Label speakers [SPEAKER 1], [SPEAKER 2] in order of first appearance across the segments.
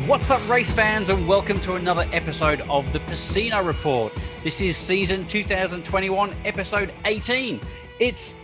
[SPEAKER 1] What's up, race fans, and welcome to another episode of the Pecino Report. This is season 2021, episode 18. It's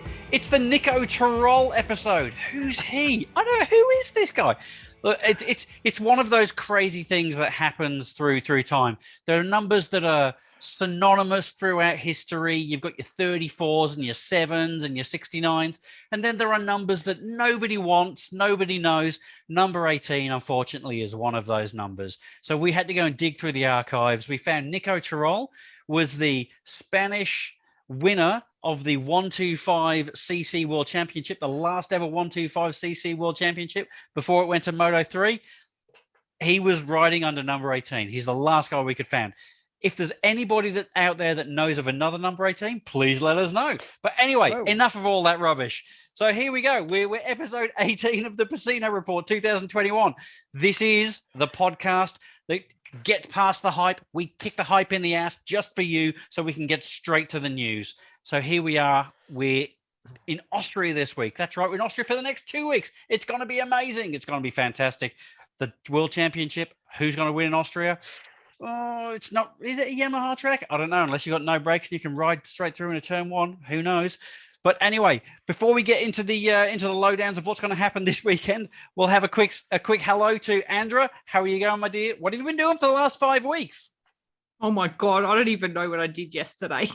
[SPEAKER 1] the Nico Tirol episode. Who's he? I don't know, who is this guy? Look, it's one of those crazy things that happens through time. There are numbers that are synonymous throughout history. You've got your 34s and your 7s and your 69s. And then there are numbers that nobody wants, nobody knows. Number 18, unfortunately, is one of those numbers. So we had to go and dig through the archives. We found Nico Tirol was the Spanish winner of the 125cc World Championship, the last ever 125cc World Championship before it went to Moto3. He was riding under number 18. He's the last guy we could find. If there's anybody out there that knows of another number 18, please let us know. But anyway, enough of all that rubbish. So here we go. We're episode 18 of the Pecino Report 2021. This is the podcast that gets past the hype. We kick the hype in the ass just for you so we can get straight to the news. So here we are. We're in Austria this week. That's right. We're in Austria for the next 2 weeks. It's going to be amazing. It's going to be fantastic. The World Championship. Who's going to win in Austria? Oh, it's not. Is it a Yamaha track? I don't know. Unless you've got no brakes and you can ride straight through in a turn one. Who knows? But anyway, before we get into the lowdowns of what's going to happen this weekend, we'll have a quick hello to Andra. How are you going, my dear? What have you been doing for the last 5 weeks?
[SPEAKER 2] Oh my God, I don't even know what I did yesterday.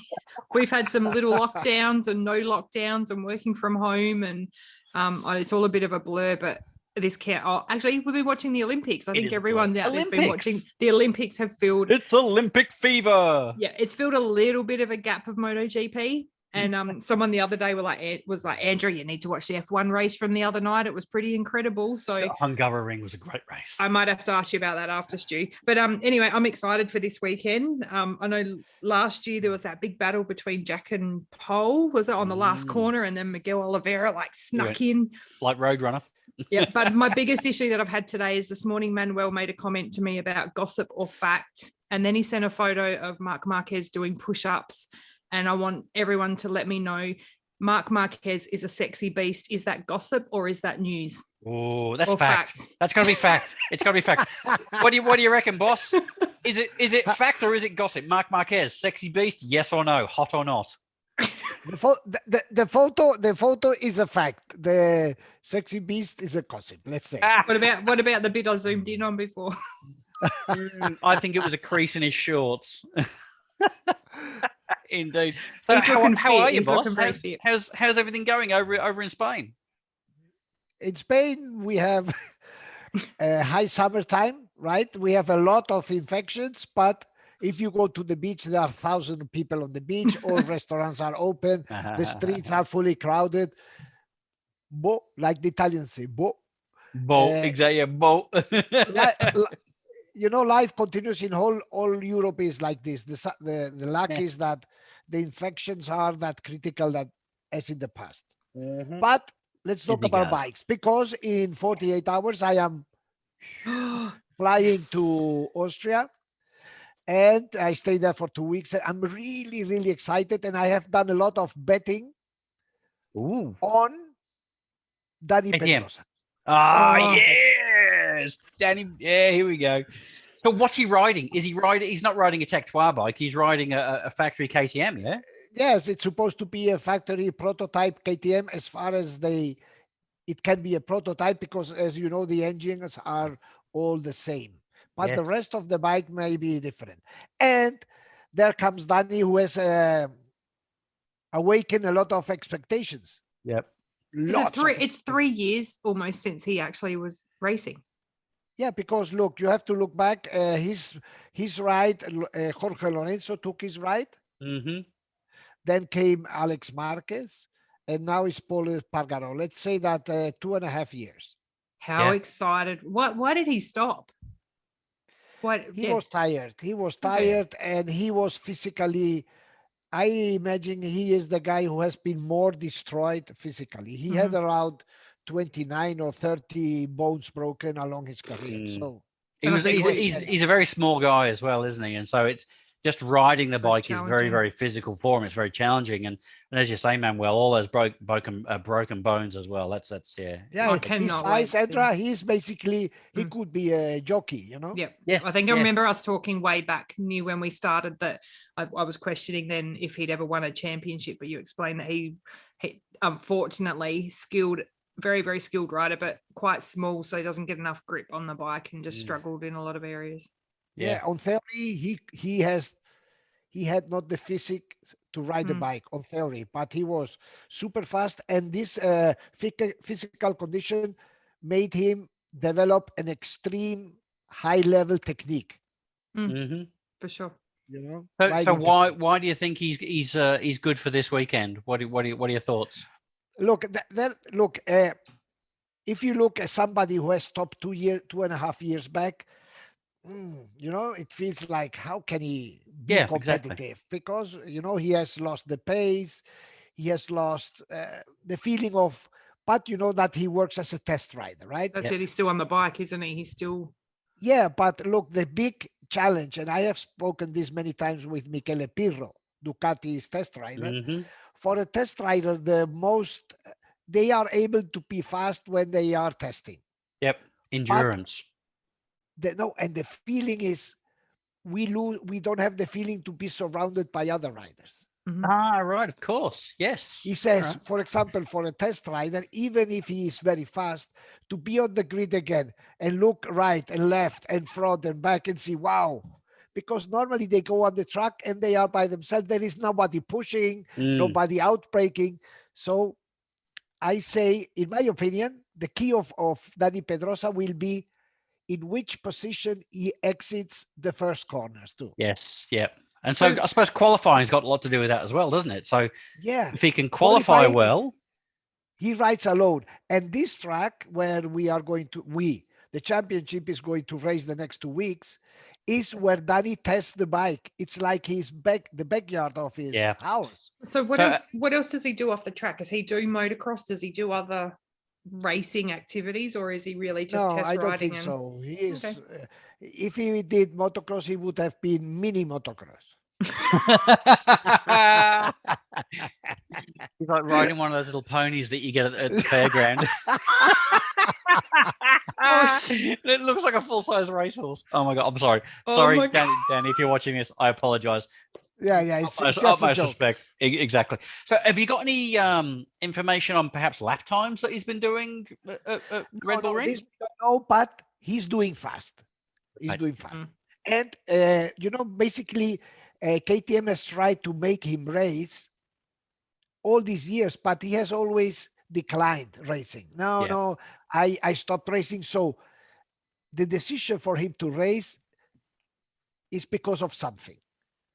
[SPEAKER 2] We've had some little lockdowns and no lockdowns and working from home, and it's all a bit of a blur, but actually, we've been watching the Olympics. I think everyone out there's been watching. The Olympics have filled.
[SPEAKER 1] It's Olympic fever.
[SPEAKER 2] Yeah, it's filled a little bit of a gap of MotoGP. And someone the other day was like, Andrew, you need to watch the F1 race from the other night. It was pretty incredible. So
[SPEAKER 1] the Hungaroring was a great race.
[SPEAKER 2] I might have to ask you about that after, Stu. But anyway, I'm excited for this weekend. I know last year there was that big battle between Jack and Pole, was it, on the last corner, and then Miguel Oliveira snuck in.
[SPEAKER 1] Like Roadrunner.
[SPEAKER 2] Yeah, but my biggest issue that I've had today is this morning Manuel made a comment to me about gossip or fact. And then he sent a photo of Marc Marquez doing push-ups. And I want everyone to let me know, Marc Marquez is a sexy beast. Is that gossip or is that news?
[SPEAKER 1] Oh, that's fact. That's going to be fact. It's going to be fact. What do you reckon, boss? Is it fact or is it gossip? Marc Marquez, sexy beast, yes or no, hot or not?
[SPEAKER 3] The photo is a fact. The sexy beast is a gossip. Let's say.
[SPEAKER 2] What about the bit I zoomed in on before?
[SPEAKER 1] I think it was a crease in his shorts. Indeed. So how are you, boss? How's everything going over in Spain?
[SPEAKER 3] In Spain, we have a high summertime, right? We have a lot of infections, but if you go to the beach, there are 1,000 people on the beach. All restaurants are open. The streets are fully crowded. Like the Italians say,
[SPEAKER 1] exactly.
[SPEAKER 3] Life continues in all Europe is like this. The luck is that the infections are that critical that as in the past. Mm-hmm. But let's talk about bikes, because in 48 hours I am flying to Austria. And I stayed there for 2 weeks. I'm really, really excited. And I have done a lot of betting on Dani Pedrosa.
[SPEAKER 1] Yes. Danny. Yeah, here we go. So what's he riding? He's not riding a Tech 3 bike. He's riding a factory KTM, yeah?
[SPEAKER 3] Yes, it's supposed to be a factory prototype KTM as far as it can be a prototype, because as you know, the engines are all the same. But the rest of the bike may be different. And there comes Dani, who has awakened a lot of expectations.
[SPEAKER 1] Yep.
[SPEAKER 2] It's 3 years almost since he actually was racing.
[SPEAKER 3] Yeah, because look, you have to look back. His ride, Jorge Lorenzo took his ride.
[SPEAKER 1] Mm-hmm.
[SPEAKER 3] Then came Alex Marquez. And now it's Paul Espargaro. Let's say that 2.5 years.
[SPEAKER 2] How excited. Why did he stop?
[SPEAKER 3] He was tired. He was tired and he was physically, I imagine he is the guy who has been more destroyed physically. He had around 29 or 30 bones broken along his career. So
[SPEAKER 1] he's a very small guy as well, isn't he? And so it's just riding the bike is very,
[SPEAKER 2] challenging.
[SPEAKER 1] very physical for him. It's very challenging, and as you say, Manuel, all those broken bones as well. That's
[SPEAKER 3] Yeah,
[SPEAKER 2] I
[SPEAKER 3] at this
[SPEAKER 2] cannot wait
[SPEAKER 3] size,
[SPEAKER 2] to see
[SPEAKER 3] Andra, he's basically he
[SPEAKER 2] Mm.
[SPEAKER 3] could be a jockey, you know.
[SPEAKER 2] Yep.
[SPEAKER 1] yes.
[SPEAKER 2] I think I
[SPEAKER 1] yes.
[SPEAKER 2] remember us talking way back near when we started that I was questioning then if he'd ever won a championship, but you explained that he unfortunately skilled, very, very skilled rider, but quite small, so he doesn't get enough grip on the bike and just struggled in a lot of areas.
[SPEAKER 3] Yeah, on theory, he had not the physique to ride the bike on theory, but he was super fast, and this physical condition made him develop an extreme high level technique.
[SPEAKER 2] For sure.
[SPEAKER 3] You know.
[SPEAKER 1] So
[SPEAKER 3] riding technique.
[SPEAKER 1] why do you think he's good for this weekend? What are your thoughts?
[SPEAKER 3] Look, if you look at somebody who has stopped 2.5 years back, you know, it feels like how can he be competitive?
[SPEAKER 1] Exactly.
[SPEAKER 3] Because you know he has lost the pace, he has lost the feeling of. But you know that he works as a test rider, right?
[SPEAKER 2] That's it. He's still on the bike, isn't he? He's still.
[SPEAKER 3] Yeah, but look, the big challenge, and I have spoken this many times with Michele Pirro, Ducati's test rider. For a test rider, they are able to be fast when they are testing.
[SPEAKER 1] Yep, endurance.
[SPEAKER 3] And the feeling is we don't have the feeling to be surrounded by other riders.
[SPEAKER 1] Right, of course. Yes.
[SPEAKER 3] He says, for example, for a test rider, even if he is very fast, to be on the grid again and look right and left and front and back and see, wow. Because normally they go on the track and they are by themselves. There is nobody pushing, nobody outbreaking. So I say, in my opinion, the key of Dani Pedrosa will be in which position he exits the first corners too.
[SPEAKER 1] Yes, yep. And so I suppose qualifying's got a lot to do with that as well, doesn't it? So
[SPEAKER 3] yeah,
[SPEAKER 1] if he can qualify well,
[SPEAKER 3] he rides alone. And this track where the championship is going to race the next 2 weeks, is where Dani tests the bike. It's like the backyard of his house.
[SPEAKER 2] So what else does he do off the track? Does he do motocross? Does he do other racing activities, or is he really just test riding?
[SPEAKER 3] No, I don't think so. He is. Okay. If he did motocross, he would have been mini motocross.
[SPEAKER 1] He's like riding one of those little ponies that you get at the fairground. It looks like a full-size racehorse. Oh my god! I'm sorry. Sorry, Danny, if you're watching this, I apologize.
[SPEAKER 3] Yeah, it's just utmost
[SPEAKER 1] respect. Exactly. So, have you got any information on perhaps lap times that he's been doing at Red Bull Ring?
[SPEAKER 3] No, but he's doing fast. And you know, basically, KTM has tried to make him race all these years, but he has always declined racing. No, I stopped racing. So the decision for him to race is because of something.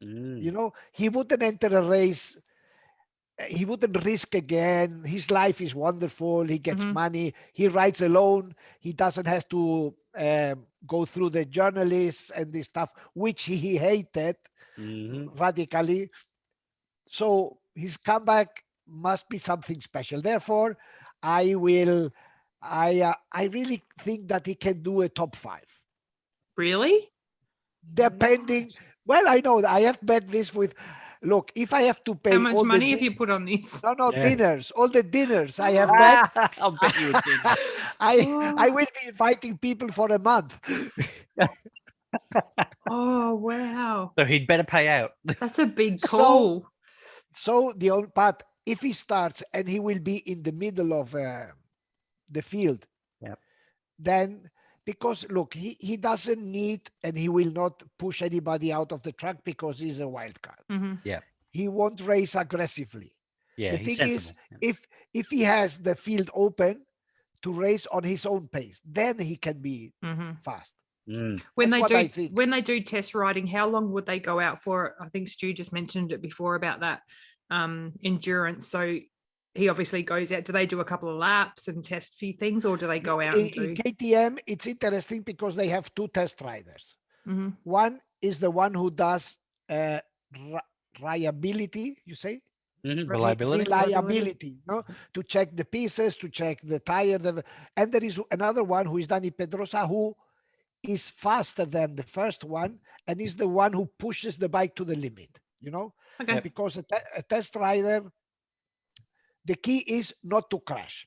[SPEAKER 3] You know, he wouldn't enter a race. He wouldn't risk again. His life is wonderful. He gets money. He rides alone. He doesn't have to go through the journalists and this stuff, which he hated radically. So his comeback must be something special. Therefore, I really think that he can do a top 5.
[SPEAKER 2] Really?
[SPEAKER 3] Depending. Well, I know I have bet this with. Look, if I have to pay
[SPEAKER 2] how much money have you put on this?
[SPEAKER 3] No, dinners. All the dinners I have bet.
[SPEAKER 1] I'll bet you a dinner.
[SPEAKER 3] I will be inviting people for a month.
[SPEAKER 2] Oh wow!
[SPEAKER 1] So he'd better pay out.
[SPEAKER 2] That's a big call.
[SPEAKER 3] But if he starts and he will be in the middle of the field, then. Because look, he doesn't need, and he will not push anybody out of the track because he's a wild card.
[SPEAKER 1] Yeah,
[SPEAKER 3] he won't race aggressively.
[SPEAKER 1] Yeah,
[SPEAKER 3] the thing is, if he has the field open to race on his own pace, then he can be fast.
[SPEAKER 2] When they do test riding, how long would they go out for? I think Stu just mentioned it before about that endurance. So he obviously goes out. Do they do a couple of laps and test a few things, or do they go out and do?
[SPEAKER 3] In KTM, it's interesting because they have 2 test riders. One is the one who does reliability, you say? Reliability, no? To check the pieces, to check the tire. And there is another one who is Dani Pedrosa, who is faster than the first one and is the one who pushes the bike to the limit,
[SPEAKER 2] Okay.
[SPEAKER 3] because a test rider, the key is not to crash.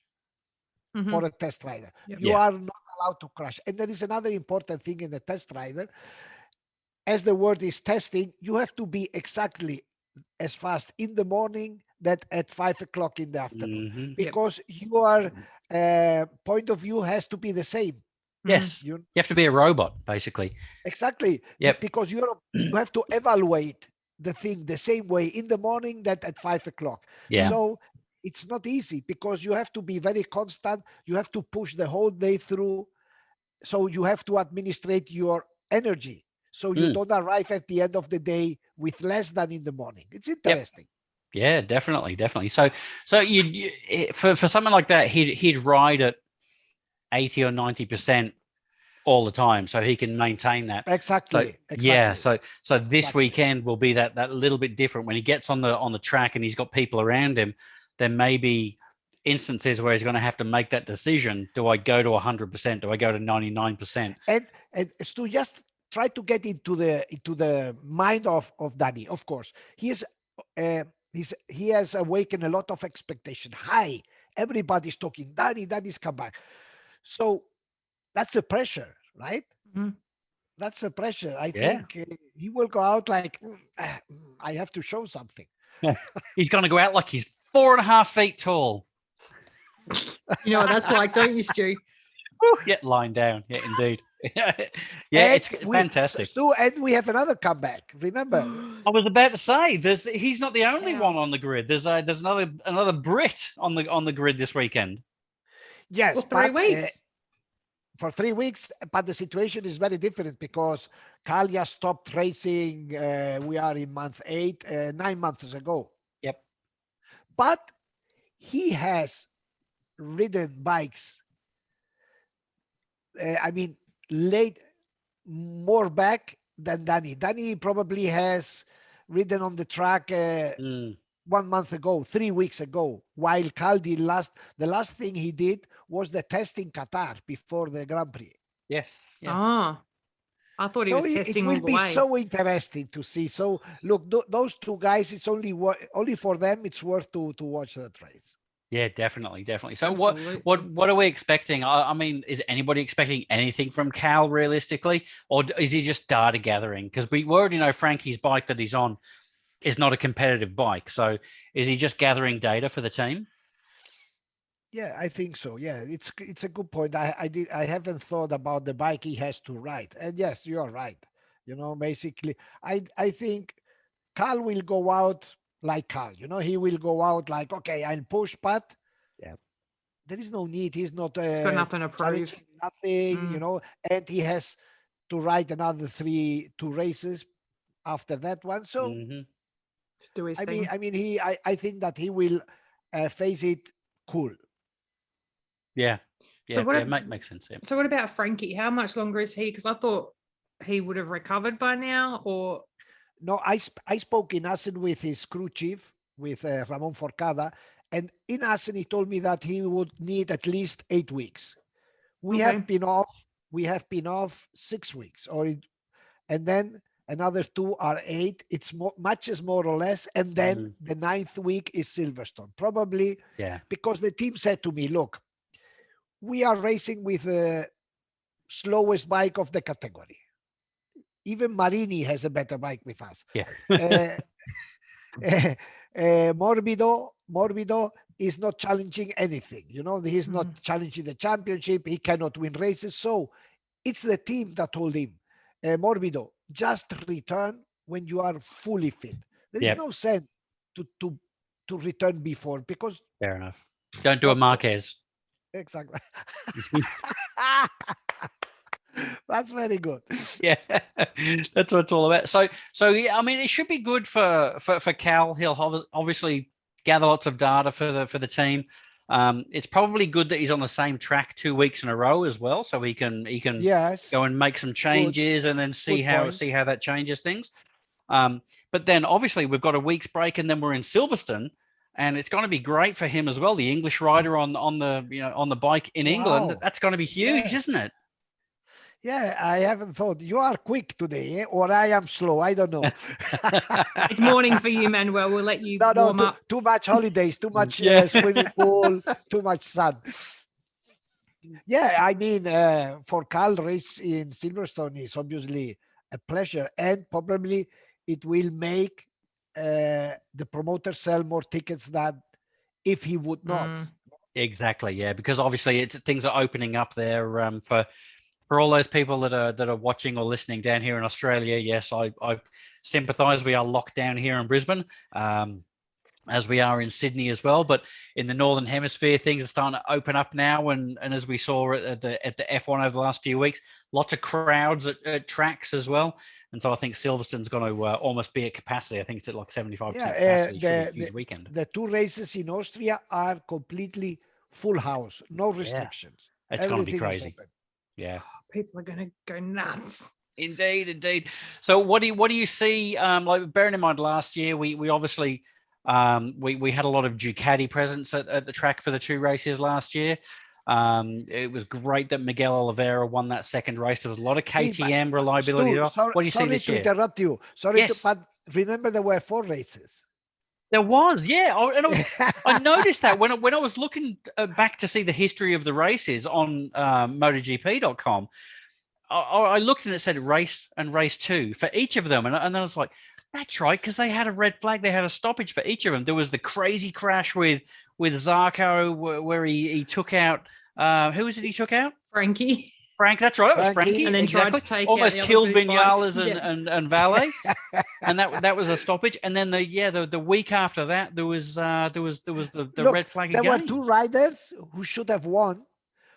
[SPEAKER 3] For a test rider, you are not allowed to crash. And there is another important thing in a test rider. As the word is testing, you have to be exactly as fast in the morning that at 5 o'clock in the afternoon, because your point of view has to be the same.
[SPEAKER 1] Yes, you have to be a robot, basically.
[SPEAKER 3] Exactly. Because you have to evaluate the thing the same way in the morning that at 5 o'clock. So it's not easy, because you have to be very constant. You have to push the whole day through. So you have to administrate your energy, so you don't arrive at the end of the day with less than in the morning. It's interesting.
[SPEAKER 1] Yeah, definitely. So you for someone like that, he'd ride at 80 or 90% all the time, so he can maintain that.
[SPEAKER 3] Exactly.
[SPEAKER 1] So this weekend will be that little bit different. When he gets on the track and he's got people around him, there may be instances where he's going to have to make that decision. Do I go to 100%? Do I go to 99%?
[SPEAKER 3] And to just try to get into the mind of Dani. Of course, he has awakened a lot of expectation. Hi, everybody's talking. Dani's come back. So that's a pressure, right? That's a pressure. I think he will go out like, I have to show something.
[SPEAKER 1] He's going to go out like he's 4.5 feet tall.
[SPEAKER 2] You know what that's like, don't you, Stu?
[SPEAKER 1] Lying down. Yeah, indeed. It's fantastic.
[SPEAKER 3] Stu, and we have another comeback. Remember,
[SPEAKER 1] I was about to say, he's not the only one on the grid. There's another Brit on the grid this weekend.
[SPEAKER 3] Yes,
[SPEAKER 2] for 3 weeks.
[SPEAKER 3] For 3 weeks, but the situation is very different, because Kalia stopped racing. We are in month 8, 9 months ago.
[SPEAKER 1] Yep.
[SPEAKER 3] But he has ridden bikes. Late more back than Dani. Dani probably has ridden on the track 1 month ago, 3 weeks ago, while Caldi the last thing he did was the test in Qatar before the Grand Prix.
[SPEAKER 1] Yes.
[SPEAKER 2] I thought he was testing all the way.
[SPEAKER 3] It will be so interesting to see. So look, those two guys, it's only for them, it's worth to watch the race.
[SPEAKER 1] Yeah, definitely. So what are we expecting? I mean, is anybody expecting anything from Cal realistically, or is he just data gathering? Because we already know Frankie's bike that he's on is not a competitive bike. So is he just gathering data for the team?
[SPEAKER 3] Yeah, I think so. Yeah, it's a good point. I haven't thought about the bike he has to ride. And yes, you're right. Basically, I think Cal will go out like Cal. He will go out like, okay, I'll push, but there is no need. He's not.
[SPEAKER 2] He's got nothing to prove.
[SPEAKER 3] Nothing, and he has to ride another 2 races after that one. So,
[SPEAKER 2] do his thing.
[SPEAKER 3] I think that he will face it cool.
[SPEAKER 1] Yeah.
[SPEAKER 2] So
[SPEAKER 1] makes sense. Yeah.
[SPEAKER 2] So what about Frankie? How much longer is he? Because I thought he would have recovered by now, or
[SPEAKER 3] no? I spoke in Assen with his crew chief, with Ramon Forcada, and in Assen he told me that he would need at least 8 weeks. We have been off 6 weeks, and then another 2 are 8. It's matches more or less, and then the 9th week is Silverstone, probably.
[SPEAKER 1] Yeah.
[SPEAKER 3] Because the team said to me, look, we are racing with the slowest bike of the category. Even Marini has a better bike with us.
[SPEAKER 1] Yeah.
[SPEAKER 3] Morbido is not challenging anything. He's not challenging the championship. He cannot win races. So it's the team that told him, Morbido, just return when you are fully fit. There is no sense to return before, because
[SPEAKER 1] fair enough. Don't do a Marquez.
[SPEAKER 3] Exactly. That's very good.
[SPEAKER 1] Yeah, that's what it's all about. So yeah, I mean, it should be good for Cal. He'll obviously gather lots of data for the team. It's probably good that he's on the same track 2 weeks in a row as well, so he can go and make some changes and then see how that changes things. But then obviously we've got a week's break, and then we're in Silverstone. And it's going to be great for him as well. The English rider on the bike in England. That's going to be huge, isn't it?
[SPEAKER 3] Yeah, I haven't thought. You are quick today, or I am slow. I don't know.
[SPEAKER 2] It's morning for you, Manuel. We'll let you
[SPEAKER 3] No,
[SPEAKER 2] warm up.
[SPEAKER 3] too much holidays, too much
[SPEAKER 1] Yeah.
[SPEAKER 3] swimming pool, too much sun. Yeah, I mean, for Carl race in Silverstone is obviously a pleasure, and probably it will make the promoter sell more tickets than if he would not.
[SPEAKER 1] Exactly, yeah, because obviously things are opening up there for all those people that are watching or listening down here in Australia. Yes, I sympathise. We are locked down here in Brisbane, as we are in Sydney as well. But in the Northern Hemisphere, things are starting to open up now, and as we saw at the F1 over the last few weeks, lots of crowds at tracks as well. And so I think Silverstone's going to almost be at capacity. I think it's at like 75% capacity. Should be a huge weekend.
[SPEAKER 3] The two races in Austria are completely full house, no restrictions.
[SPEAKER 1] Yeah. It's going to be crazy. Yeah,
[SPEAKER 2] people are going to go nuts.
[SPEAKER 1] Indeed. So what do you see? Like, bearing in mind last year, we obviously we had a lot of Ducati presence at the track for the two races last year. It was great that Miguel Oliveira won that second race. There was a lot of KTM reliability. What do you see this year?
[SPEAKER 3] Sorry to interrupt you. But remember there were 4 races.
[SPEAKER 1] There was, yeah. I noticed that when I was looking back to see the history of the races on MotoGP.com, I looked and it said race and race 2 for each of them. And then I was like, that's right, because they had a red flag. They had a stoppage for each of them. There was the crazy crash with Zarco where he took out, who was it he took out? Frank, that's right. It was Frankie.
[SPEAKER 2] And then tried to take
[SPEAKER 1] almost
[SPEAKER 2] out
[SPEAKER 1] killed Vinales and Valle. And that was a stoppage. And then the week after that, there was the red flag again.
[SPEAKER 3] There were 2 riders who should have won.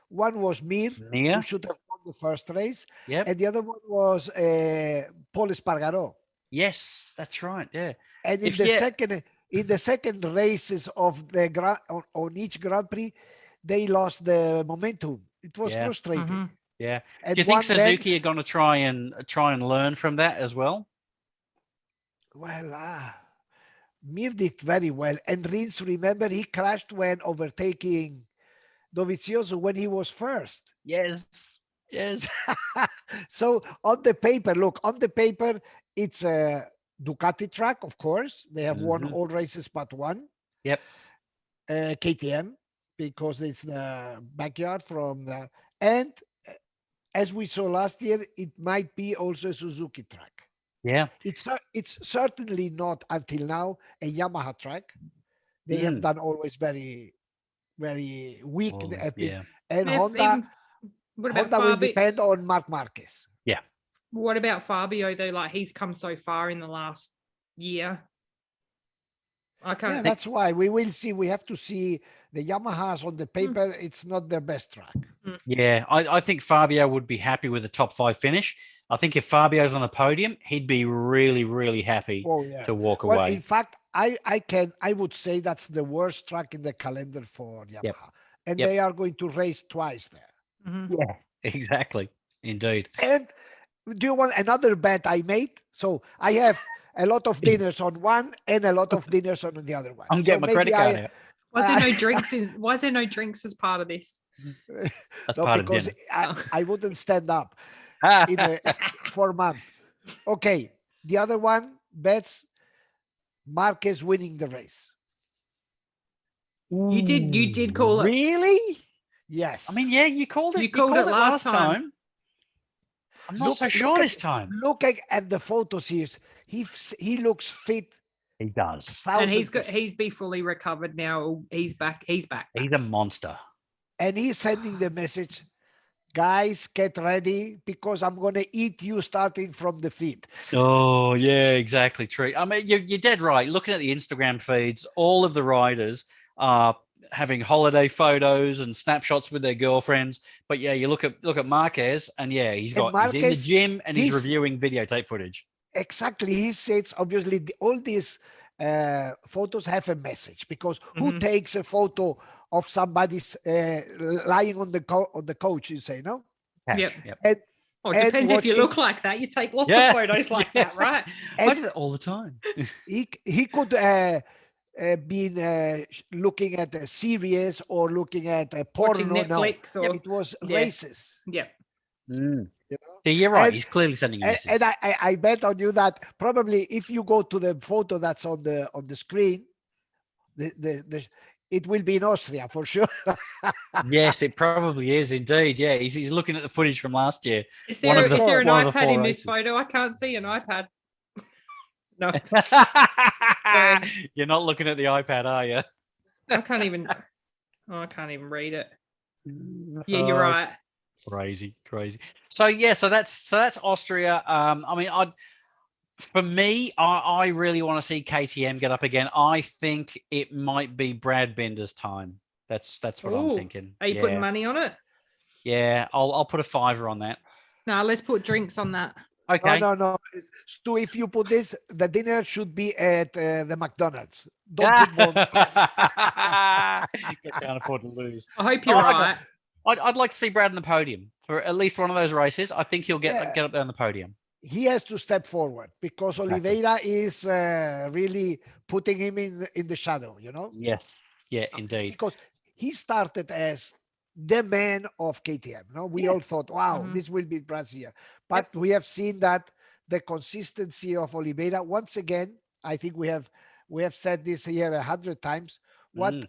[SPEAKER 3] One was Mir, who should have won the first race.
[SPEAKER 1] Yep.
[SPEAKER 3] And the other one was Paul Espargaró.
[SPEAKER 1] Yes, that's right. Yeah.
[SPEAKER 3] And in the second races of on each Grand Prix, they lost the momentum. It was frustrating.
[SPEAKER 2] Mm-hmm.
[SPEAKER 1] Yeah. And do you think Suzuki are going to try and learn from that as well?
[SPEAKER 3] Well, Mir did very well. And Rins, remember, he crashed when overtaking Dovizioso when he was first.
[SPEAKER 1] Yes.
[SPEAKER 3] So on the paper, it's a Ducati track, of course. They have won all races but one.
[SPEAKER 1] Yep.
[SPEAKER 3] KTM, because it's the backyard from the... And as we saw last year, it might be also a Suzuki track.
[SPEAKER 1] Yeah.
[SPEAKER 3] It's certainly not, until now, a Yamaha track. They have done always very, very weak. And Honda will depend on Marc Marquez.
[SPEAKER 1] Yeah.
[SPEAKER 2] What about Fabio, though? Like, he's come so far in the last year.
[SPEAKER 3] That's why we will see. We have to see the Yamahas on the paper. It's not their best track.
[SPEAKER 1] Yeah, I think Fabio would be happy with a top 5 finish. I think if Fabio's on the podium, he'd be really, really happy to walk away.
[SPEAKER 3] In fact, I would say that's the worst track in the calendar for Yamaha. And they are going to race twice there.
[SPEAKER 2] Mm-hmm.
[SPEAKER 1] Yeah, exactly. Indeed.
[SPEAKER 3] And do you want another bet I made? So I have a lot of dinners on one and a lot of dinners on the other one.
[SPEAKER 1] I'm getting my credit card out.
[SPEAKER 2] Why is there no drinks as part of this?
[SPEAKER 1] That's part
[SPEAKER 3] because
[SPEAKER 1] of dinner.
[SPEAKER 3] I wouldn't stand up for a month. Okay. The other one bets Marquez winning the race.
[SPEAKER 2] You did call it.
[SPEAKER 1] Really?
[SPEAKER 3] Yes.
[SPEAKER 1] I mean, yeah, you called it.
[SPEAKER 2] You called it last time.
[SPEAKER 1] I'm not so sure this time.
[SPEAKER 3] Looking at the photos, he looks fit.
[SPEAKER 1] He does.
[SPEAKER 2] And he's be fully recovered now. He's back. He's
[SPEAKER 1] a monster.
[SPEAKER 3] And he's sending the message, guys, get ready because I'm going to eat you starting from the feet.
[SPEAKER 1] Oh, yeah, exactly. True. I mean, you're dead right. Looking at the Instagram feeds, all of the riders are having holiday photos and snapshots with their girlfriends. But yeah, you look at Marquez, and yeah, he's in the gym and he's reviewing videotape footage. Exactly.
[SPEAKER 3] He says, obviously, all these photos have a message, because who takes a photo of somebody's lying on the couch, you say, no?
[SPEAKER 2] Yep.
[SPEAKER 3] And,
[SPEAKER 2] it depends if you look like that. You take lots of photos like that, right?
[SPEAKER 1] I do that all the time.
[SPEAKER 3] he could been looking at a series or looking at a porno.
[SPEAKER 2] Netflix, or
[SPEAKER 3] it was races.
[SPEAKER 2] Yep.
[SPEAKER 1] Mm.
[SPEAKER 3] You know?
[SPEAKER 1] So you're right.
[SPEAKER 3] And,
[SPEAKER 1] He's clearly sending a message.
[SPEAKER 3] and I bet on you that probably if you go to the photo that's on the screen, it will be in Austria for sure.
[SPEAKER 1] Yes, it probably is indeed. Yeah, he's looking at the footage from last year.
[SPEAKER 2] Is there an
[SPEAKER 1] one of the
[SPEAKER 2] iPad
[SPEAKER 1] four
[SPEAKER 2] in this
[SPEAKER 1] races.
[SPEAKER 2] photo? I can't see an iPad. No. Sorry.
[SPEAKER 1] You're not looking at the iPad, are you?
[SPEAKER 2] I can't even read it. Yeah, you're right.
[SPEAKER 1] Crazy. So yeah, so that's Austria. I mean, for me, I really want to see KTM get up again. I think it might be Brad Binder's time. That's what I'm thinking.
[SPEAKER 2] Are you putting money on it?
[SPEAKER 1] Yeah, I'll put a $5 on that.
[SPEAKER 2] No, let's put drinks on that.
[SPEAKER 3] Okay. No. Stu, if you put this, the dinner should be at the McDonald's. Don't put more.
[SPEAKER 1] You can't afford to lose.
[SPEAKER 2] I hope you're right.
[SPEAKER 1] I'd like to see Brad on the podium for at least one of those races. I think he'll get up there on the podium.
[SPEAKER 3] He has to step forward because Oliveira is really putting him in the shadow, you know?
[SPEAKER 1] Yes. Yeah, indeed.
[SPEAKER 3] Because he started as the man of KTM. No, we all thought, wow, this will be Brazil. But we have seen that the consistency of Oliveira, once again, I think we have said this here 100 times. What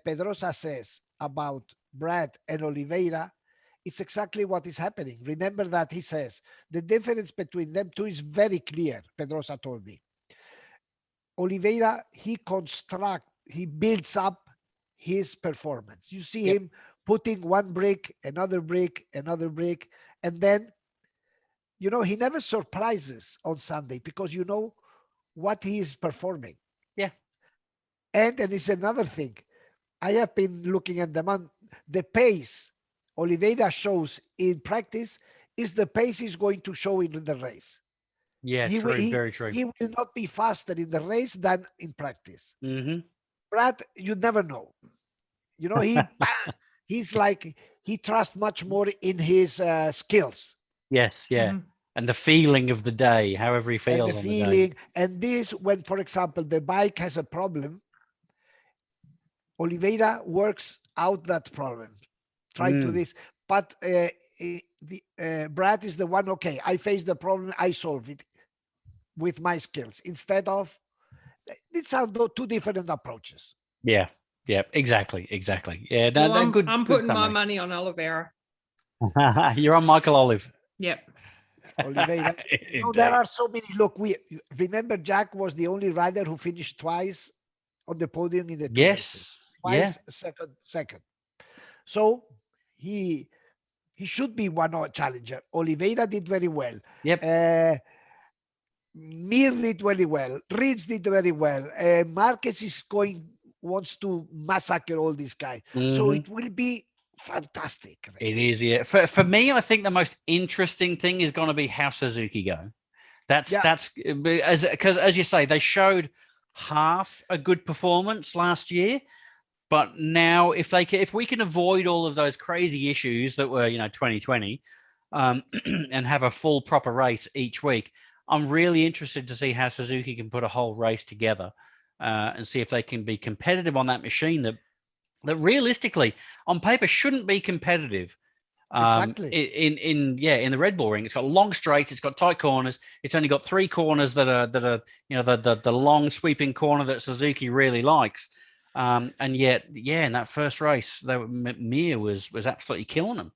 [SPEAKER 3] Pedrosa says about Brad and Oliveira, it's exactly what is happening. Remember that he says the difference between them two is very clear. Pedrosa told me. Oliveira, he builds up his performance. You see him putting one brick, another brick, and then, you know, he never surprises on Sunday because you know what he is performing.
[SPEAKER 1] Yeah.
[SPEAKER 3] And it's another thing. I have been looking at the pace Oliveira shows in practice is the pace he's going to show in the race.
[SPEAKER 1] Yeah, very true.
[SPEAKER 3] He will not be faster in the race than in practice.
[SPEAKER 1] Mm-hmm.
[SPEAKER 3] Brad, you never know. You know, he's like, he trusts much more in his skills.
[SPEAKER 1] Yes, yeah. And the feeling of the day, however he feels on the day.
[SPEAKER 3] And this, when, for example, the bike has a problem, Oliveira works out that problem. Try to this. But Brad is the one, okay, I face the problem, I solve it with my skills. Instead of, these are two different approaches.
[SPEAKER 1] Yeah, exactly. Yeah,
[SPEAKER 2] well, I'm putting my money on Oliveira.
[SPEAKER 1] You're on Michael Olive.
[SPEAKER 2] Yep.
[SPEAKER 3] Oliveira. There are so many. Look, we remember Jack was the only rider who finished twice on the podium in the two races. Twice, second. So he should be one challenger. Oliveira did very well.
[SPEAKER 1] Yep.
[SPEAKER 3] Mir did very well. Rins did very well. Marquez wants to massacre all these guys. So it will be fantastic.
[SPEAKER 1] It is, yeah. For me, I think the most interesting thing is going to be how Suzuki go. That's because as you say, they showed half a good performance last year, but now if we can avoid all of those crazy issues that were 2020, and have a full proper race each week, I'm really interested to see how Suzuki can put a whole race together, and see if they can be competitive on that machine that realistically on paper shouldn't be competitive.
[SPEAKER 3] Exactly.
[SPEAKER 1] In the Red Bull ring, it's got long straights, it's got tight corners. It's only got 3 corners that are the long sweeping corner that Suzuki really likes. And yet, in that first race, Mir was absolutely killing them.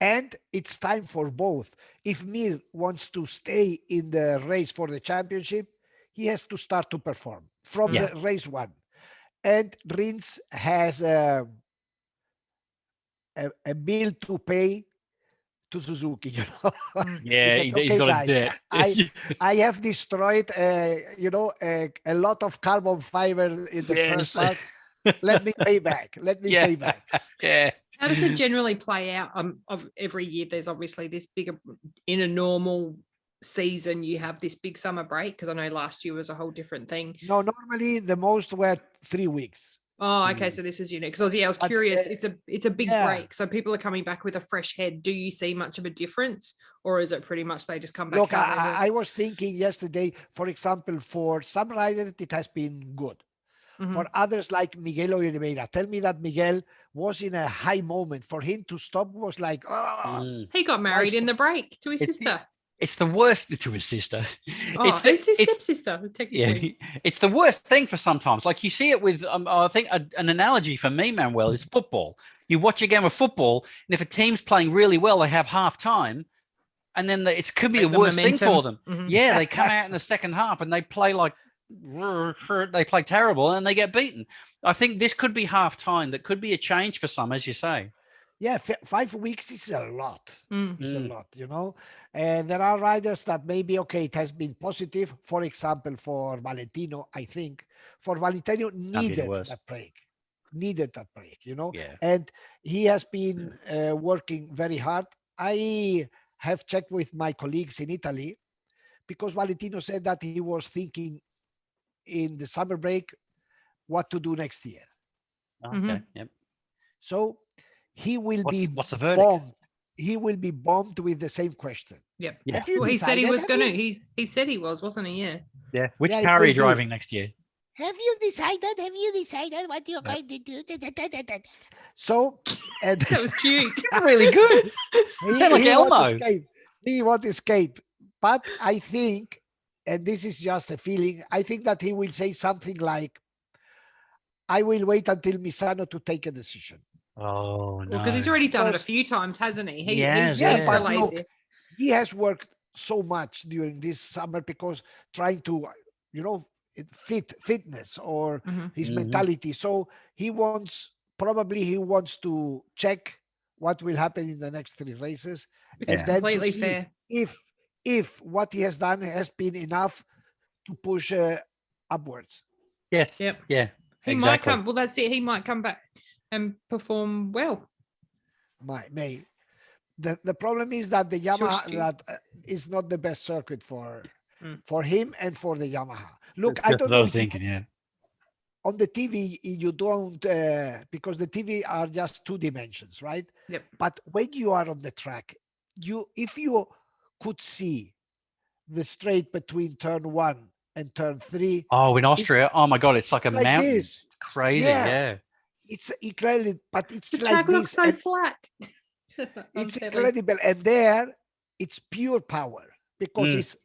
[SPEAKER 3] And it's time for both. If Mir wants to stay in the race for the championship, he has to start to perform from the race 1. And Rins has a bill to pay to Suzuki,
[SPEAKER 1] Yeah, he's got a debt.
[SPEAKER 3] I have destroyed, a lot of carbon fiber in the first part. Let me pay back. Pay back.
[SPEAKER 1] Yeah.
[SPEAKER 2] How does it generally play out? Of every year, there's obviously this bigger, in a normal season, you have this big summer break, because I know last year was a whole different thing.
[SPEAKER 3] No, normally the most were 3 weeks.
[SPEAKER 2] Oh, okay. So this is unique. Because I was curious. It's a big break, so people are coming back with a fresh head. Do you see much of a difference, or is it pretty much they just come back?
[SPEAKER 3] Look, I was thinking yesterday, for example, for some riders it has been good. For others like Miguel Oliveira, tell me that Miguel was in a high moment. For him to stop was like,
[SPEAKER 2] he got married in the break to his sister.
[SPEAKER 1] It's the worst to his sister.
[SPEAKER 2] Oh, it's his stepsister, technically.
[SPEAKER 1] Yeah, it's the worst thing for sometimes. Like you see it with, I think an analogy for me, Manuel, is football. You watch a game of football, and if a team's playing really well, they have half time, and then it could be the worst thing for them. Yeah, they come out in the second half and they play like they play terrible and they get beaten. I think this could be half time. That could be a change for some, as you say.
[SPEAKER 3] Yeah, 5 weeks is a lot. It's a lot, you know. And there are riders that maybe, okay, it has been positive. For example, for Valentino, I think for Valentino needed that break, you know.
[SPEAKER 1] Yeah.
[SPEAKER 3] And he has been working very hard. I have checked with my colleagues in Italy because Valentino said that he was thinking in the summer break what to do next year.
[SPEAKER 1] Okay. Yep.
[SPEAKER 3] So he will be
[SPEAKER 1] what's the verdict?
[SPEAKER 3] bombed. He will be bombed with the same question.
[SPEAKER 2] Yep.
[SPEAKER 1] Yeah.
[SPEAKER 2] Well, he said he was going to. He said he was, wasn't he? Yeah.
[SPEAKER 1] Yeah. Which car are you driving next year?
[SPEAKER 3] Have you decided? What you're going to do? So, and
[SPEAKER 2] that was cute.
[SPEAKER 1] Really good.
[SPEAKER 3] He won't escape. But I think, and this is just a feeling, I think that he will say something like, I will wait until Misano to take a decision.
[SPEAKER 1] Oh, no.
[SPEAKER 2] Because he's already done it a few times, hasn't he?
[SPEAKER 1] He's
[SPEAKER 2] delayed this.
[SPEAKER 3] He has worked so much during this summer because trying to, you know, fitness or his mentality. So he wants to check what will happen in the next 3 races.
[SPEAKER 2] Which is completely fair.
[SPEAKER 3] If what he has done has been enough to push upwards.
[SPEAKER 1] Yes. Yep. Yeah.
[SPEAKER 2] He might come. Well, that's it. He might come back and perform well.
[SPEAKER 3] May. The problem is that the Yamaha is not the best circuit for him and for the Yamaha. Look, I don't know. I was thinking, on the TV, you don't because the TV are just 2 dimensions, right?
[SPEAKER 2] Yep.
[SPEAKER 3] But when you are on the track, if you could see the straight between turn 1 and turn 3.
[SPEAKER 1] Oh, in Austria, oh my God, it's like a mountain. It's crazy, yeah.
[SPEAKER 3] It's incredible, but it's
[SPEAKER 2] the
[SPEAKER 3] like
[SPEAKER 2] track looks so flat.
[SPEAKER 3] It's incredible, and there it's pure power because it's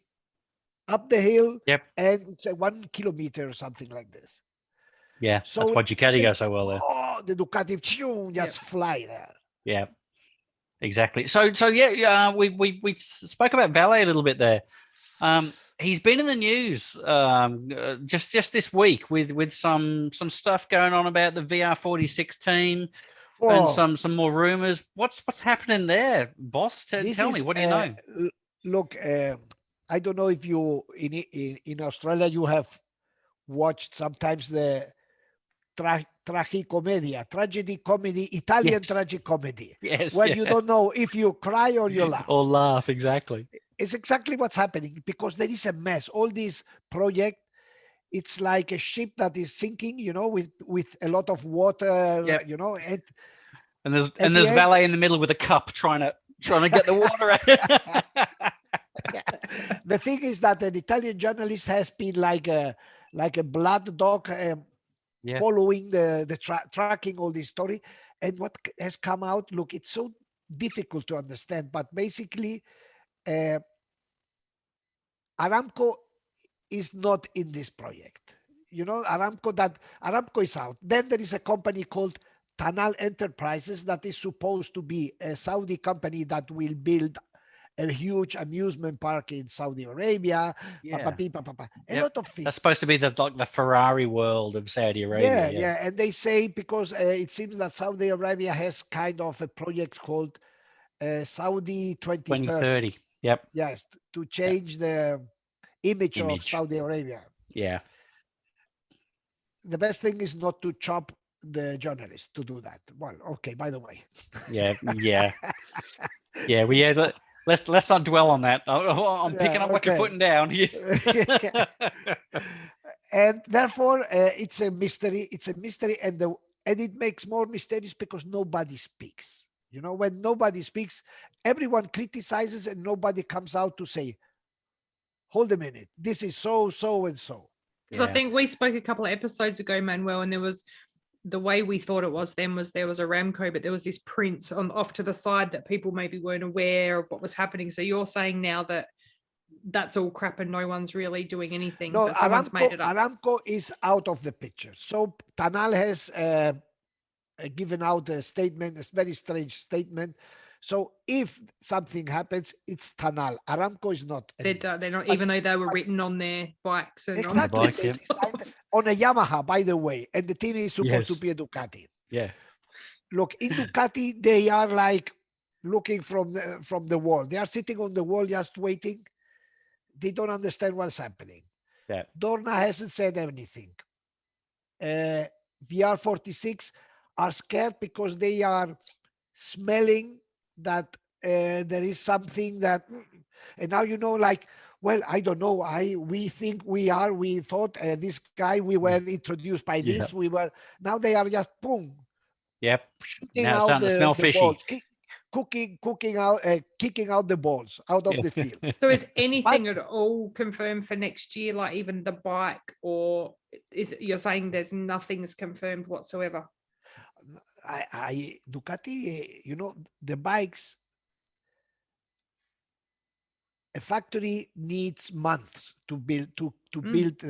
[SPEAKER 3] up the hill, and it's a 1 kilometer or something like this.
[SPEAKER 1] Yeah, so that's why Ducati goes so well there.
[SPEAKER 3] Oh, the Ducati just fly there.
[SPEAKER 1] Yeah, exactly. So yeah, we spoke about Valet a little bit there. He's been in the news just this week with some stuff going on about the VR46 team and some more rumors. What's happening there, boss? Tell me, what do you know?
[SPEAKER 3] Look, I don't know if you in Australia you have watched sometimes the tragedy comedy, Italian tragicomedy, where you don't know if you cry or you laugh.
[SPEAKER 1] Or laugh, exactly.
[SPEAKER 3] It's exactly what's happening because there is a mess. All this project, it's like a ship that is sinking, you know, with a lot of water, you know. And
[SPEAKER 1] there's Valet in the middle with a cup trying to get the water out.
[SPEAKER 3] The thing is that an Italian journalist has been like a blood dog following tracking all this story. And what has come out, look, it's so difficult to understand, but basically Aramco is not in this project. You know, Aramco is out. Then there is a company called Tanal Enterprises that is supposed to be a Saudi company that will build a huge amusement park in Saudi Arabia. A lot of things.
[SPEAKER 1] That's supposed to be the Ferrari world of Saudi Arabia.
[SPEAKER 3] Yeah. And they say because it seems that Saudi Arabia has kind of a project called Saudi 2030.
[SPEAKER 1] Yep.
[SPEAKER 3] Yes, to change the image of Saudi Arabia.
[SPEAKER 1] Yeah.
[SPEAKER 3] The best thing is not to chop the journalist to do that. Well, okay, by the way.
[SPEAKER 1] Yeah. Let's not dwell on that. I'm picking up what you're putting down.
[SPEAKER 3] And therefore, it's a mystery. It's a mystery, and it makes more mysterious because nobody speaks. You know, when nobody speaks, everyone criticizes, and nobody comes out to say, "Hold a minute, this is so and so."
[SPEAKER 2] Because I think we spoke a couple of episodes ago, Manuel, and there was the way we thought it was then was there was Aramco, but there was this print off to the side that people maybe weren't aware of what was happening. So you're saying now that that's all crap and no one's really doing anything.
[SPEAKER 3] No,
[SPEAKER 2] that someone's made it up.
[SPEAKER 3] Aramco is out of the picture. So Tanal has given out a statement, a very strange statement. So if something happens, it's Tanal. Aramco is not.
[SPEAKER 2] They're not, even though they were written on their bikes and
[SPEAKER 3] exactly. On a Yamaha, by the way, and the team is supposed to be a Ducati.
[SPEAKER 1] Yeah.
[SPEAKER 3] Look, in Ducati, they are like looking from the wall. They are sitting on the wall just waiting. They don't understand what's happening.
[SPEAKER 1] Yeah.
[SPEAKER 3] Dorna hasn't said anything. VR46 are scared because they are smelling that there is something that, and now like, well, I don't know. We think we thought this guy, we were introduced by this. Now they are just boom.
[SPEAKER 1] Yep.
[SPEAKER 3] Shooting
[SPEAKER 1] now it's
[SPEAKER 3] out
[SPEAKER 1] starting to smell fishy.
[SPEAKER 3] Balls, kicking out the balls out of the field.
[SPEAKER 2] So is anything at all confirmed for next year, like even the bike, or you're saying there's nothing's confirmed whatsoever?
[SPEAKER 3] Ducati, the bikes, a factory needs months to build build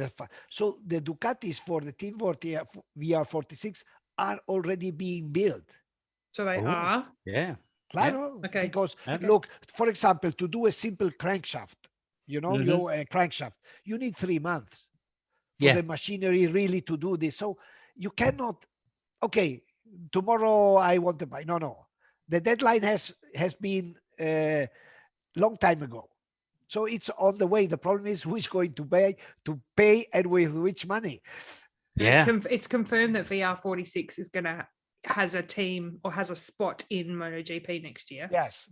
[SPEAKER 3] so the Ducatis for the Team VR46 are already being built.
[SPEAKER 2] So they are?
[SPEAKER 1] Yeah.
[SPEAKER 3] Claro.
[SPEAKER 2] Okay.
[SPEAKER 3] Because look, for example, to do a simple crankshaft, your crankshaft, you need 3 months for the machinery really to do this. So you cannot, okay, tomorrow I want to buy. No. The deadline has been long time ago. So it's on the way. The problem is who's going to pay and with which money.
[SPEAKER 2] Yeah. It's confirmed that VR46 is has a team or has a spot in MotoGP next year.
[SPEAKER 3] Yes.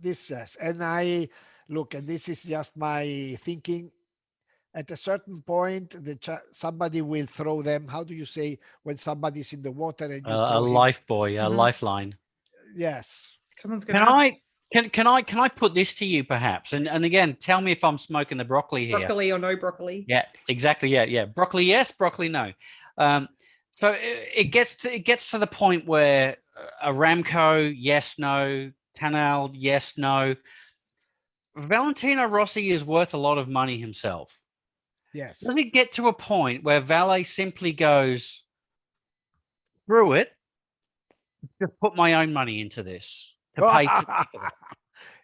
[SPEAKER 3] And and this is just my thinking. At a certain point, somebody will throw them. How do you say when somebody's in the water and you
[SPEAKER 1] a life buoy, a lifeline?
[SPEAKER 3] Yes.
[SPEAKER 2] Someone's going to.
[SPEAKER 1] Can I put this to you perhaps? And again, tell me if I'm smoking the broccoli here.
[SPEAKER 2] Broccoli or no broccoli?
[SPEAKER 1] Yeah, exactly. Yeah. Broccoli, yes. Broccoli, no. So it gets to the point where Aramco, yes, no. Tanal, yes, no. Valentino Rossi is worth a lot of money himself.
[SPEAKER 3] Yes.
[SPEAKER 1] Does it get to a point where Valet simply goes, screw it, just put my own money into this to pay?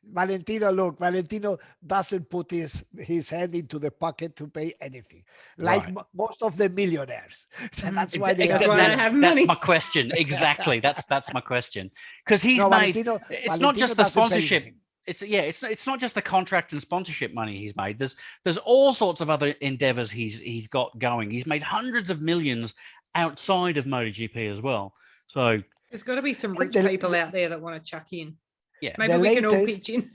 [SPEAKER 3] Valentino doesn't put his hand into the pocket to pay anything, like most of the millionaires. That's why they
[SPEAKER 2] have money.
[SPEAKER 1] That's my question. Exactly. That's my question. Because he's made. It's not just the sponsorship. It's not just the contract and sponsorship money he's made. There's all sorts of other endeavors he's got going. He's made hundreds of millions outside of MotoGP as well. So
[SPEAKER 2] there's got to be some rich people out there that want to chuck in.
[SPEAKER 1] Yeah,
[SPEAKER 2] maybe we can all pitch in.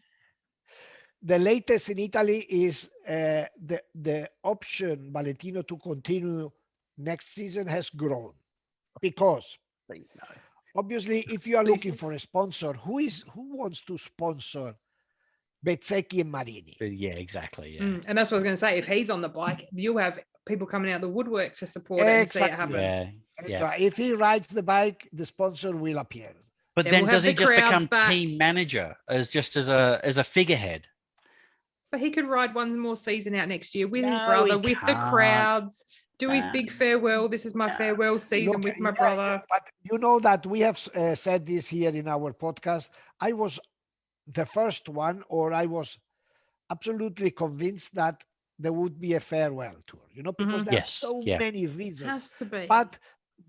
[SPEAKER 3] The latest in Italy is the option Valentino to continue next season has grown because obviously if you are looking for a sponsor, who wants to sponsor Bezzecchi and Marini?
[SPEAKER 1] Yeah, exactly. Yeah.
[SPEAKER 2] And that's what I was going to say. If he's on the bike, you'll have people coming out of the woodwork to support it and see it happen.
[SPEAKER 3] Yeah. Right. If he rides the bike, the sponsor will appear.
[SPEAKER 1] But then does he just become team manager as a figurehead?
[SPEAKER 2] But he could ride one more season out next year with his brother, with the crowds, do his big farewell. This is my farewell season with my brother.
[SPEAKER 3] But you know that we have said this here in our podcast. I was the first one, or I was absolutely convinced that there would be a farewell tour, because there are so many reasons.
[SPEAKER 2] Has to be.
[SPEAKER 3] But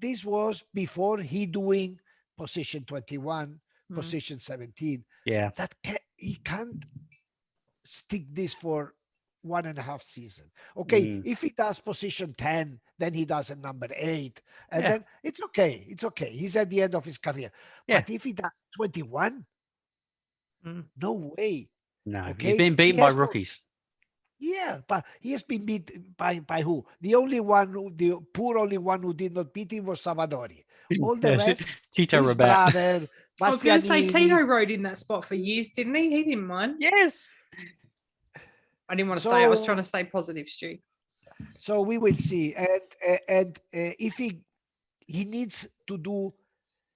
[SPEAKER 3] this was before he doing position 21, position 17.
[SPEAKER 1] Yeah.
[SPEAKER 3] He can't stick this for 1.5 season. Okay, if he does position 10, then he does a number 8, and then it's okay. It's okay. He's at the end of his career. But if he does 21, no way.
[SPEAKER 1] No, okay? He's been beaten by rookies.
[SPEAKER 3] But he has been beaten by who? The only one, the poor only one who did not beat him was Savadori. All the rest,
[SPEAKER 1] Tito Rabat.
[SPEAKER 2] I was going to say Tito rode in that spot for years, didn't he? He didn't mind.
[SPEAKER 1] Yes.
[SPEAKER 2] I didn't want to say. I was trying to stay positive, Stu.
[SPEAKER 3] So we will see. And if he needs to do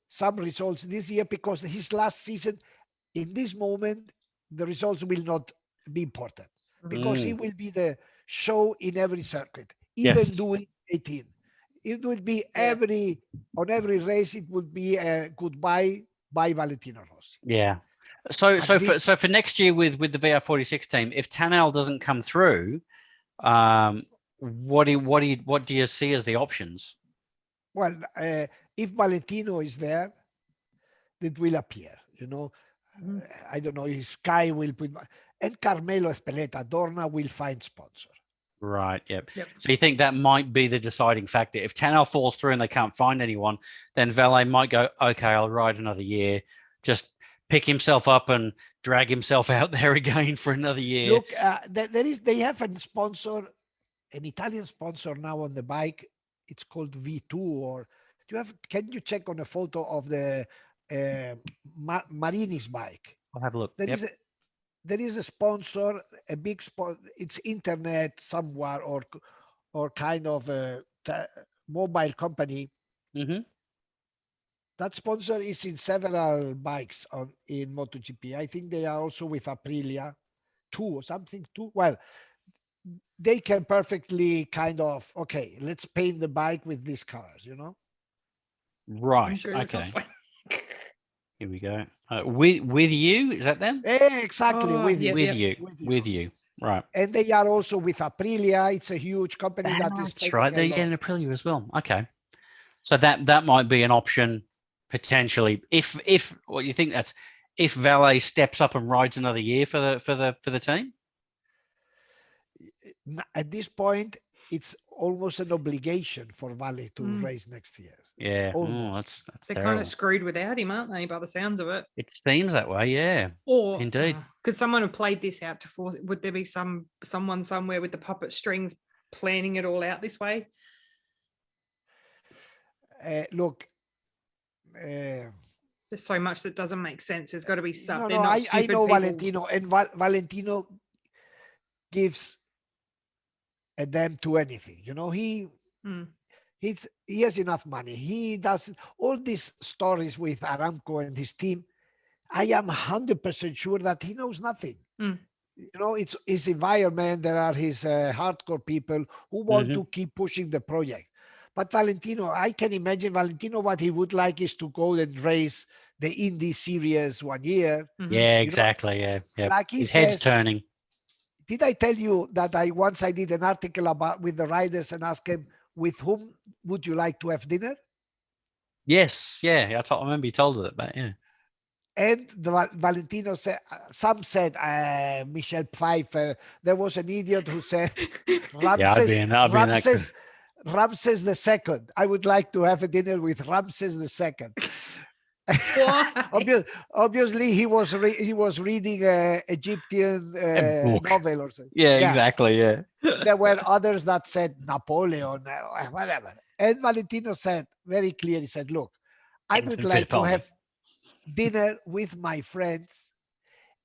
[SPEAKER 3] some results this year, because his last season, in this moment, the results will not be important, because he will be the show in every circuit, even doing 18. It would be on every race, it would be a goodbye by Valentino Rossi.
[SPEAKER 1] Yeah. So for next year with the VR46 team, if Tanal doesn't come through, what do you see as the options?
[SPEAKER 3] Well, if Valentino is there, it will appear. I don't know. Sky will put, and Carmelo Espeleta, Dorna will find sponsor.
[SPEAKER 1] Right. Yep. So you think that might be the deciding factor? If Tanal falls through and they can't find anyone, then Valet might go, okay, I'll ride another year, just pick himself up and drag himself out there again for another year.
[SPEAKER 3] Look, they have a sponsor, an Italian sponsor now on the bike. It's called V2, or can you check on a photo of the Marini's bike?
[SPEAKER 1] I'll have a look.
[SPEAKER 3] There is a sponsor, a big sponsor. It's internet somewhere, or kind of a mobile company.
[SPEAKER 1] Mm-hmm.
[SPEAKER 3] That sponsor is in several bikes in MotoGP. I think they are also with Aprilia, too. Well, they can perfectly kind of, okay, let's paint the bike with these colors,
[SPEAKER 1] Right. Okay. Here we go. With you, is that them?
[SPEAKER 3] Exactly. With
[SPEAKER 1] you. Right.
[SPEAKER 3] And they are also with Aprilia. It's a huge company
[SPEAKER 1] that's right. They're in Aprilia as well. Okay. So that might be an option potentially. If what you think that's if Valet steps up and rides another year for the team.
[SPEAKER 3] At this point, it's almost an obligation for Valet to race next year.
[SPEAKER 1] Yeah, that's
[SPEAKER 2] they're kind of screwed without him, aren't they? By the sounds of it,
[SPEAKER 1] it seems that way. Yeah,
[SPEAKER 2] or
[SPEAKER 1] indeed,
[SPEAKER 2] could someone have played this out to force? Would there be someone somewhere with the puppet strings planning it all out this way?
[SPEAKER 3] Look,
[SPEAKER 2] there's so much that doesn't make sense. There's got to be something.
[SPEAKER 3] No, I know people. Valentino, and Valentino gives a damn to anything. He has enough money. He does all these stories with Aramco and his team. I am 100% sure that he knows nothing. It's his environment. There are his hardcore people who want to keep pushing the project. But Valentino, I can imagine Valentino, what he would like is to go and race the Indy Series 1 year.
[SPEAKER 1] Yeah, exactly. Yeah.
[SPEAKER 3] Like
[SPEAKER 1] his head's turning.
[SPEAKER 3] Did I tell you that I did an article with the riders and asked him, with whom would you like to have dinner?
[SPEAKER 1] Yes, yeah, I remember you told us that, yeah.
[SPEAKER 3] And Valentino said, some said Michelle Pfeiffer. There was an idiot who said Ramses the Second. I would like to have a dinner with Ramses the Second. Obviously, he was reading Egyptian novel or something.
[SPEAKER 1] Yeah, exactly. Yeah.
[SPEAKER 3] There were others that said Napoleon, whatever. And Valentino said very clearly, he said, look, I would like to have dinner with my friends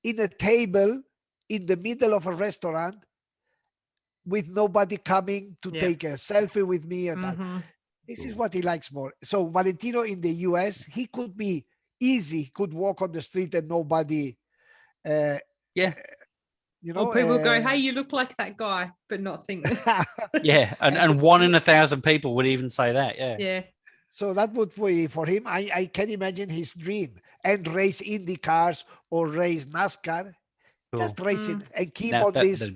[SPEAKER 3] in a table in the middle of a restaurant with nobody coming to take a selfie with me. And that. This is what he likes more. So Valentino in the US, he could be easy, could walk on the street and nobody.
[SPEAKER 2] People go, "Hey, you look like that guy," but not think.
[SPEAKER 1] Yeah, and 1 in 1,000 people would even say that. Yeah.
[SPEAKER 2] Yeah.
[SPEAKER 3] So that would be for him. I can imagine his dream and race Indy cars or race NASCAR. Cool. Just race it and keep on this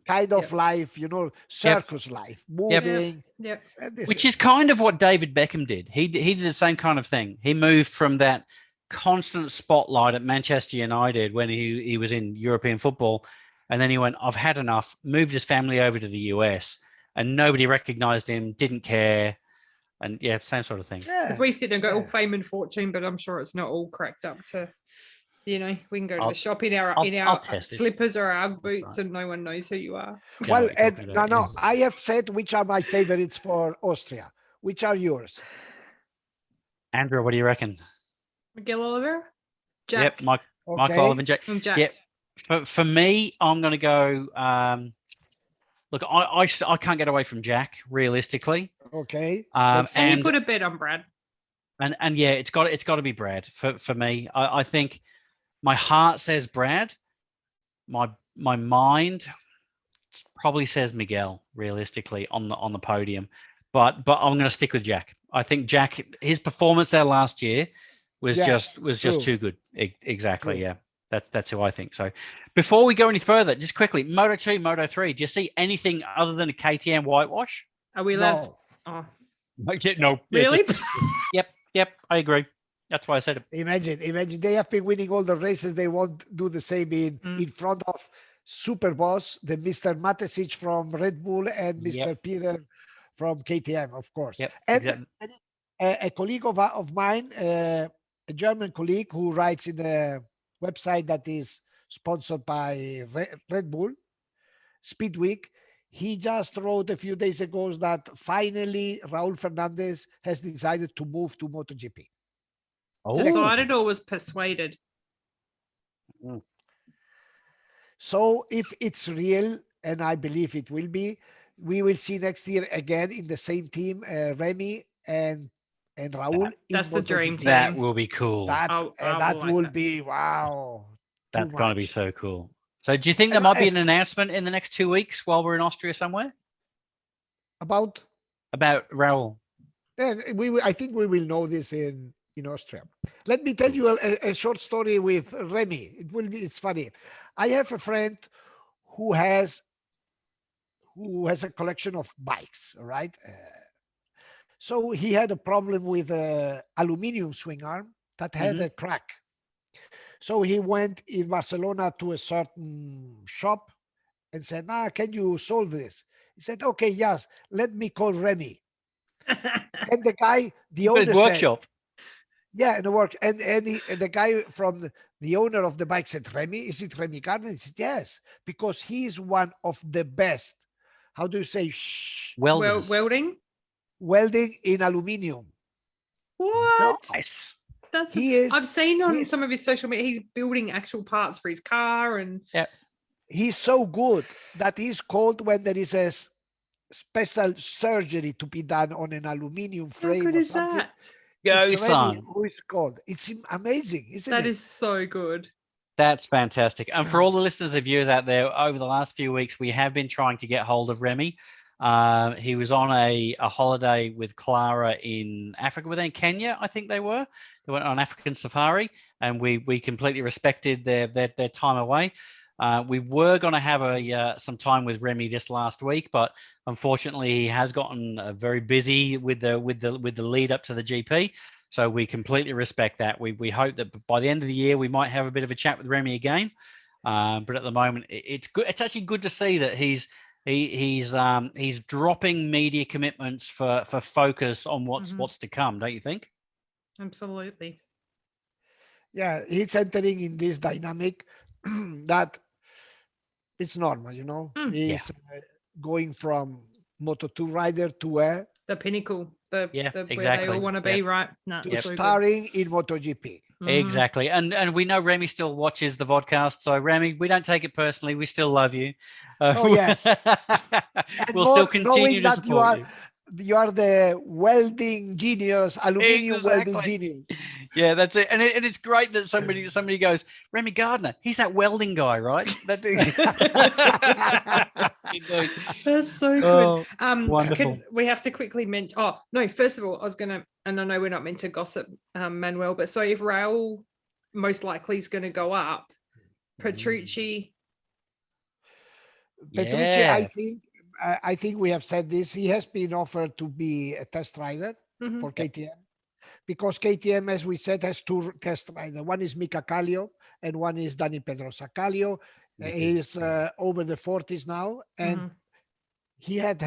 [SPEAKER 3] kind of life, circus life, moving.
[SPEAKER 2] Yep.
[SPEAKER 1] Which is kind of what David Beckham did. He did the same kind of thing. He moved from that constant spotlight at Manchester United when he was in European football. And then he went, I've had enough, moved his family over to the US and nobody recognized him, didn't care. And same sort of thing.
[SPEAKER 2] Because we sit and go, fame and fortune, but I'm sure it's not all cracked up to... we can go to the shop in our slippers or our boots and no one knows who you are.
[SPEAKER 3] Well, no, I have said which are my favorites for Austria. Which are yours?
[SPEAKER 1] Andrew, what do you reckon?
[SPEAKER 2] Miguel Oliveira? Jack?
[SPEAKER 1] Yep, Michael Oliver and Jack.
[SPEAKER 2] And Jack.
[SPEAKER 1] Yep. For me, I'm going to go Look, I can't get away from Jack realistically.
[SPEAKER 3] Okay.
[SPEAKER 2] And he put a bet on Brad.
[SPEAKER 1] And yeah, it's got to be Brad for me. I think my heart says Brad. My mind probably says Miguel realistically on the podium, but I'm going to stick with Jack. I think Jack, his performance there last year was just too good. Exactly. True. Yeah. That's who I think. So before we go any further, just quickly, Moto2, Moto3, do you see anything other than a KTM whitewash?
[SPEAKER 2] Are we allowed?
[SPEAKER 3] No.
[SPEAKER 1] No.
[SPEAKER 2] Really?
[SPEAKER 1] Yep. I agree. That's why I said it.
[SPEAKER 3] Imagine they have been winning all the races. They won't do the same in front of Super Boss, the Mr. Matesic from Red Bull and Mr. Peter from KTM, of course.
[SPEAKER 1] Yep,
[SPEAKER 3] and
[SPEAKER 1] exactly.
[SPEAKER 3] A colleague of mine, a German colleague who writes in a website that is sponsored by Red Bull, Speedweek, he just wrote a few days ago that finally Raul Fernandez has decided to move to MotoGP.
[SPEAKER 2] Decided or was persuaded?
[SPEAKER 3] So if it's real, and I believe it will be, we will see next year again in the same team, Remy and Raul.
[SPEAKER 2] That's the dream team.
[SPEAKER 1] That will be cool.
[SPEAKER 3] That will be wow.
[SPEAKER 1] That's going to be so cool. So do you think there might be an announcement in the next 2 weeks while we're in Austria somewhere? About Raul?
[SPEAKER 3] And I think we will know this in Austria. Let me tell you a short story with Remy. It's funny. I have a friend who has a collection of bikes, right? So he had a problem with an aluminium swing arm that had a crack. So he went in Barcelona to a certain shop and said, can you solve this? He said, okay, yes, let me call Remy. And the guy, the owner
[SPEAKER 1] workshop.
[SPEAKER 3] Said, yeah, in the work. And the guy from the owner of the bike said, Remy, is it Remy Gardner? He said, yes, because he is one of the best. How do you say?
[SPEAKER 2] Welding?
[SPEAKER 3] Welding in aluminium.
[SPEAKER 2] What?
[SPEAKER 1] Nice.
[SPEAKER 2] I've seen on some of his social media, he's building actual parts for his car. And
[SPEAKER 3] he's so good that he's called when there is a special surgery to be done on an aluminium frame.
[SPEAKER 2] How good is that?
[SPEAKER 3] Who is called? It's amazing, isn't it?
[SPEAKER 2] That is so good.
[SPEAKER 1] That's fantastic. And for all the listeners and viewers out there, over the last few weeks, we have been trying to get hold of Remy. He was on a holiday with Clara in Africa, were they in Kenya? I think they were. They went on African safari, and we completely respected their time away. We were going to have some time with Remy this last week, but unfortunately, he has gotten very busy with the lead up to the GP. So we completely respect that. We hope that by the end of the year we might have a bit of a chat with Remy again. But at the moment, it's good. It's actually good to see that he's dropping media commitments for focus on what's to come. Don't you think?
[SPEAKER 2] Absolutely.
[SPEAKER 3] Yeah, he's entering in this dynamic that it's normal, He's going from Moto2 rider to
[SPEAKER 2] the pinnacle,
[SPEAKER 1] exactly.
[SPEAKER 2] where they all want to be, right? No,
[SPEAKER 3] to starring in MotoGP.
[SPEAKER 1] Exactly. And we know Remy still watches the vodcast. So Remy, we don't take it personally. We still love you.
[SPEAKER 3] Yes.
[SPEAKER 1] We'll still continue to support you.
[SPEAKER 3] You are the welding genius, aluminium welding genius.
[SPEAKER 1] Yeah, that's it. And it's great that somebody goes, Remy Gardner, he's that welding guy, right?
[SPEAKER 2] That's so good.
[SPEAKER 1] Wonderful.
[SPEAKER 2] We have to quickly mention, first of all, I was going to, and I know we're not meant to gossip, Manuel, but so if Raul most likely is going to go up, Petrucci.
[SPEAKER 3] I think we have said this. He has been offered to be a test rider for KTM, because KTM, as we said, has two test riders. One is Mika Kallio and one is Dani Pedrosa. Kallio is over the 40s now, and he had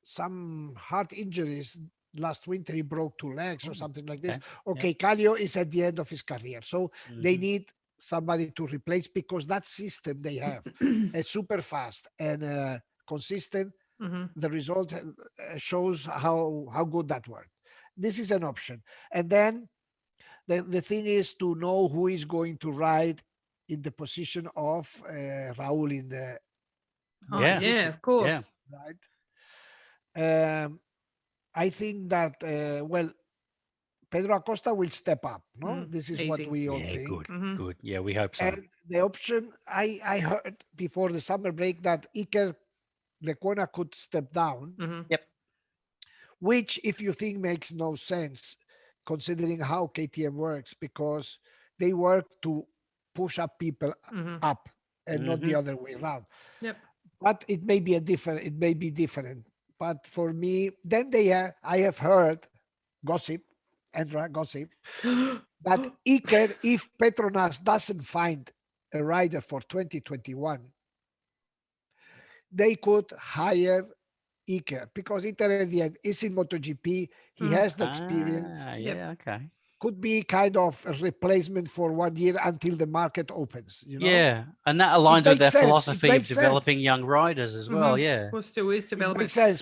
[SPEAKER 3] some heart injuries last winter. He broke 2 legs or something like this. Kallio is at the end of his career, so they need somebody to replace, because that system they have is super fast and consistent. The result shows how good that worked. This is an option. And then the thing is to know who is going to ride in the position of Raul in the
[SPEAKER 2] Oh,
[SPEAKER 1] Yeah.
[SPEAKER 2] yeah, of course.
[SPEAKER 3] right? I think that Pedro Acosta will step up. No, this is what
[SPEAKER 2] easy.
[SPEAKER 3] we all
[SPEAKER 1] Yeah,
[SPEAKER 3] think.
[SPEAKER 1] good,
[SPEAKER 2] Mhm.
[SPEAKER 1] good. Yeah, we hope so.
[SPEAKER 3] And the option I heard before the summer break that Iker Lecuona could step down,
[SPEAKER 2] Mhm.
[SPEAKER 1] Yep.
[SPEAKER 3] which, if you think, makes no sense considering how KTM works, because they work to push up people
[SPEAKER 2] Mhm.
[SPEAKER 3] up and not the
[SPEAKER 1] Mhm.
[SPEAKER 3] other way around.
[SPEAKER 2] Yep.
[SPEAKER 3] But it may be different. But for me, then I have heard gossip, gossip, that Iker, if Petronas doesn't find a rider for 2021, they could hire Iker, because Iker at the end is in MotoGP. He has the experience.
[SPEAKER 1] Yeah, okay.
[SPEAKER 3] Could be kind of a replacement for 1 year until the market opens.
[SPEAKER 1] Yeah, and that
[SPEAKER 3] It
[SPEAKER 1] aligns with
[SPEAKER 3] makes
[SPEAKER 1] their
[SPEAKER 3] sense. It
[SPEAKER 1] philosophy of
[SPEAKER 3] makes
[SPEAKER 1] developing
[SPEAKER 3] sense.
[SPEAKER 1] young riders as well.
[SPEAKER 2] Mhm.
[SPEAKER 1] Yeah.
[SPEAKER 2] Well, still is
[SPEAKER 3] It
[SPEAKER 2] development.
[SPEAKER 3] makes sense.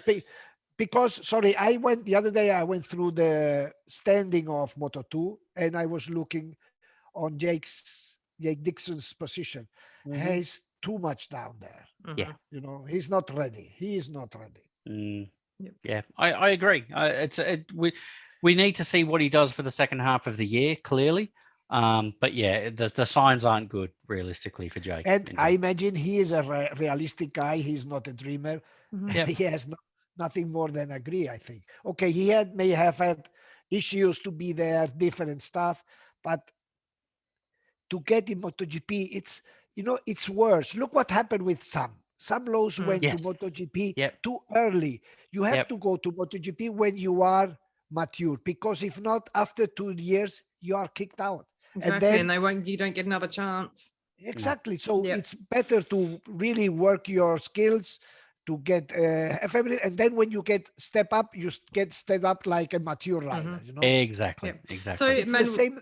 [SPEAKER 3] Because, sorry, the other day I went through the standing of Moto2 and I was looking on Jake Dixon's position.
[SPEAKER 1] Mhm.
[SPEAKER 3] He's too much down there.
[SPEAKER 1] Yeah.
[SPEAKER 2] Mhm.
[SPEAKER 3] He's not ready. He is not ready.
[SPEAKER 2] Yep.
[SPEAKER 1] Yeah, I agree. We need to see what he does for the second half of the year, clearly. But yeah, the signs aren't good realistically for Jake.
[SPEAKER 3] And I imagine he is a realistic guy. He's not a dreamer.
[SPEAKER 2] Mhm.
[SPEAKER 1] Yep.
[SPEAKER 3] He has nothing more than agree, I think. Okay, may have had issues to be there, different stuff, but to get in MotoGP, it's worse. Look what happened with Sam. Sam Lowe's went to
[SPEAKER 1] Yes.
[SPEAKER 3] MotoGP
[SPEAKER 1] Yep.
[SPEAKER 3] too early. You have
[SPEAKER 1] Yep.
[SPEAKER 3] to go to MotoGP when you are mature, because if not, after 2 years, you are kicked out.
[SPEAKER 2] Exactly,
[SPEAKER 3] And then
[SPEAKER 2] you don't get another chance.
[SPEAKER 3] exactly. So
[SPEAKER 2] Yep.
[SPEAKER 3] it's better to really work your skills to get and then when you step up, you get step up like a mature rider.
[SPEAKER 1] Exactly.
[SPEAKER 2] Yep.
[SPEAKER 1] Exactly.
[SPEAKER 2] So,
[SPEAKER 3] It's the same.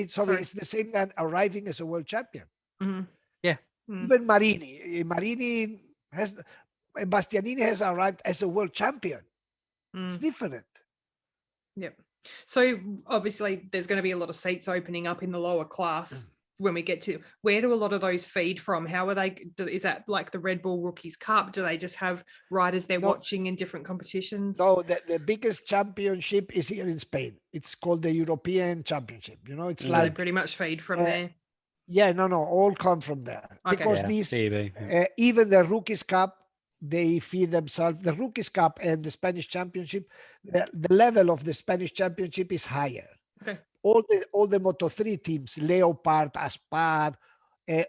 [SPEAKER 2] Sorry.
[SPEAKER 3] It's the same than arriving as a world champion.
[SPEAKER 2] Mhm.
[SPEAKER 1] Yeah.
[SPEAKER 3] Even Marini has, Bastianini has arrived as a world champion. It's different.
[SPEAKER 2] Yep. So obviously there's going to be a lot of seats opening up in the lower class when we get to, where do a lot of those feed from? How are they, is that like the Red Bull Rookies Cup? Do they just have riders they're watching in different competitions?
[SPEAKER 3] No, the biggest championship is here in Spain. It's called the European Championship. It's
[SPEAKER 2] So
[SPEAKER 3] like
[SPEAKER 2] they pretty much feed from there.
[SPEAKER 3] Yeah, no, all come from there.
[SPEAKER 2] Okay.
[SPEAKER 3] Because even the Rookies Cup, they feed themselves. The Rookies Cup and the Spanish Championship, the level of the Spanish Championship is higher.
[SPEAKER 2] Okay.
[SPEAKER 3] All the Moto3 teams, Leopard, Aspar,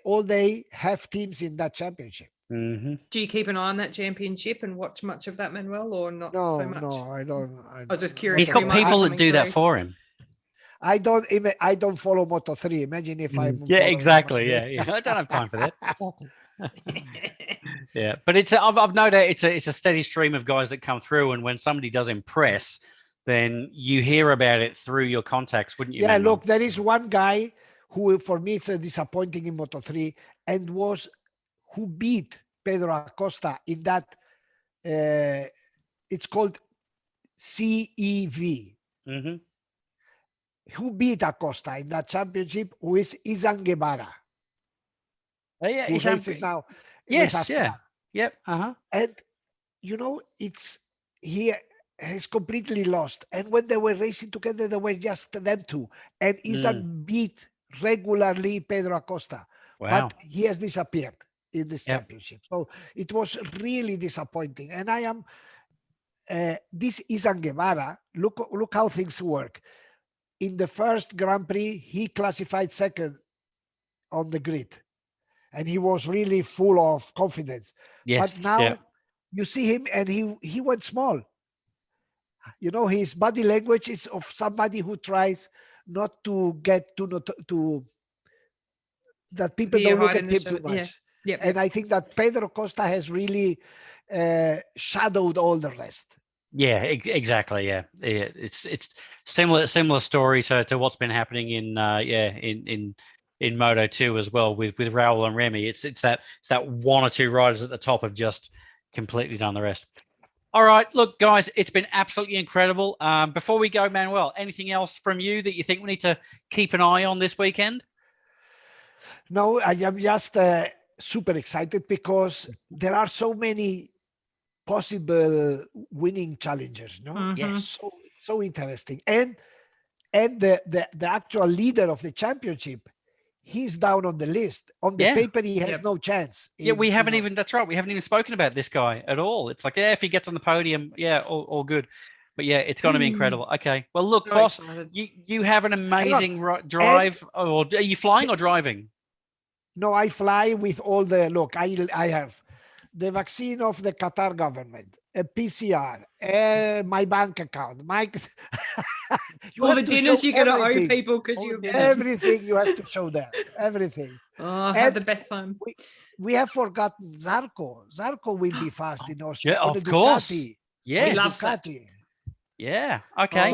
[SPEAKER 3] all they have teams in that championship.
[SPEAKER 1] Mm-hmm.
[SPEAKER 2] Do you keep an eye on that championship and watch much of that, Manuel, or not so much?
[SPEAKER 3] No, I don't.
[SPEAKER 2] I was just curious.
[SPEAKER 1] He's got people that do that for him.
[SPEAKER 3] I don't follow Moto3. Imagine if I'm
[SPEAKER 1] exactly. Yeah. I don't have time for that. Yeah, but I've no doubt it's a steady stream of guys that come through, and when somebody does impress, then you hear about it through your contacts, wouldn't you?
[SPEAKER 3] Yeah,
[SPEAKER 1] Manuel?
[SPEAKER 3] look, there is one guy who, for me, it's disappointing in Moto3, and who beat Pedro Acosta in that. It's called CEV.
[SPEAKER 1] Mm-hmm.
[SPEAKER 3] Who beat Acosta in that championship? Who is Izan Guevara?
[SPEAKER 1] Oh, yeah,
[SPEAKER 3] who races now?
[SPEAKER 1] Yes, yeah, yep,
[SPEAKER 3] And he has completely lost. And when they were racing together, they were just them two. And Izan beat regularly Pedro Acosta, but he has disappeared in this championship. So it was really disappointing. And I am. This Izan Guevara. Look how things work. In the first Grand Prix, he classified second on the grid, and he was really full of confidence.
[SPEAKER 1] Yes,
[SPEAKER 3] but now you see him, and he went small. His body language is of somebody who tries not to get to that people don't look at him too much.
[SPEAKER 2] Yeah.
[SPEAKER 3] And I think that Pedro Costa has really shadowed all the rest.
[SPEAKER 1] Yeah, exactly. Yeah, it's similar story to what's been happening in Moto2 as well with Raul and Remy. It's that one or two riders at the top have just completely done the rest. All right, look, guys, it's been absolutely incredible. Before we go, Manuel, anything else from you that you think we need to keep an eye on this weekend?
[SPEAKER 3] No, I am just super excited because there are so many possible winning challengers. No,
[SPEAKER 1] Yes.
[SPEAKER 3] so interesting, and the actual leader of the championship, he's down on the list. On the paper, he has no chance.
[SPEAKER 1] We haven't even. That's right. We haven't even spoken about this guy at all. It's like, if he gets on the podium, all good. But it's going to be incredible. Okay. Well, look,
[SPEAKER 2] So
[SPEAKER 1] boss,
[SPEAKER 2] excited.
[SPEAKER 1] you have an amazing drive. Or are you flying or driving?
[SPEAKER 3] No, I fly with all the look. I have the vaccine of the Qatar government, a PCR, my bank account,
[SPEAKER 2] all the dinners you're going to owe people because you
[SPEAKER 3] everything you have to show them. Everything.
[SPEAKER 2] Oh, have the best time.
[SPEAKER 3] We have forgotten Zarco. Zarco will be fast in Austria.
[SPEAKER 1] Yeah, of course.
[SPEAKER 3] Yes.
[SPEAKER 2] We love
[SPEAKER 3] Ducati.
[SPEAKER 1] Yeah. Okay.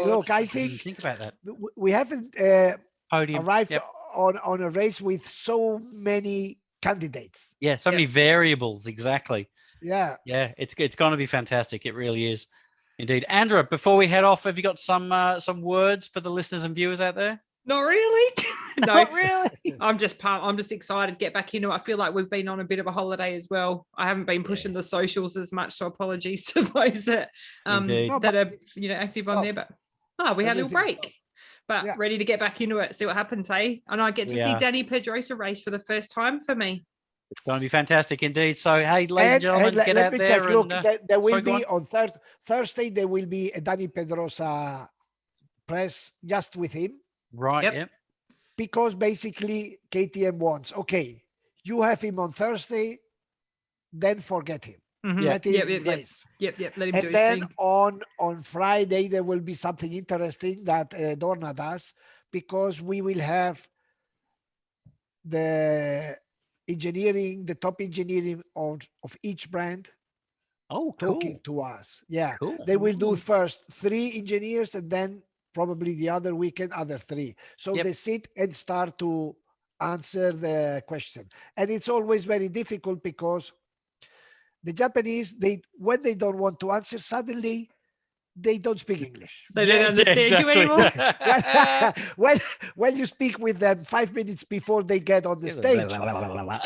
[SPEAKER 3] Look, I
[SPEAKER 1] think about that.
[SPEAKER 3] We haven't arrived on a race with so many candidates.
[SPEAKER 1] Yeah, so many variables. Exactly.
[SPEAKER 3] Yeah.
[SPEAKER 1] Yeah, it's going to be fantastic. It really is. Indeed. Andra, before we head off, have you got some words for the listeners and viewers out there?
[SPEAKER 2] Not really. No,
[SPEAKER 1] Not really.
[SPEAKER 2] I'm just excited to get back into it. I feel like we've been on a bit of a holiday as well. I haven't been pushing the socials as much, so apologies to those that are active on there. But we had a little break. But ready to get back into it, see what happens, hey? And I get to see Dani Pedrosa race for the first time for me.
[SPEAKER 1] It's going to be fantastic indeed. So, hey, ladies and gentlemen, get out there.
[SPEAKER 3] Check. Look, there will be on Thursday, there will be a Dani Pedrosa press just with him.
[SPEAKER 1] Right, yep.
[SPEAKER 3] Because basically KTM wants, you have him on Thursday, then forget him. Let him race.
[SPEAKER 2] Let him do his thing.
[SPEAKER 3] And then on Friday, there will be something interesting that Dorna does, because we will have the top engineering of each brand talking to us. Yeah, cool. They will do first 3 engineers and then probably the other weekend, other 3. So they sit and start to answer the question. And it's always very difficult because the Japanese, when they don't want to answer, suddenly they don't speak English.
[SPEAKER 2] They don't understand you anymore.
[SPEAKER 3] when you speak with them 5 minutes before they get on the stage,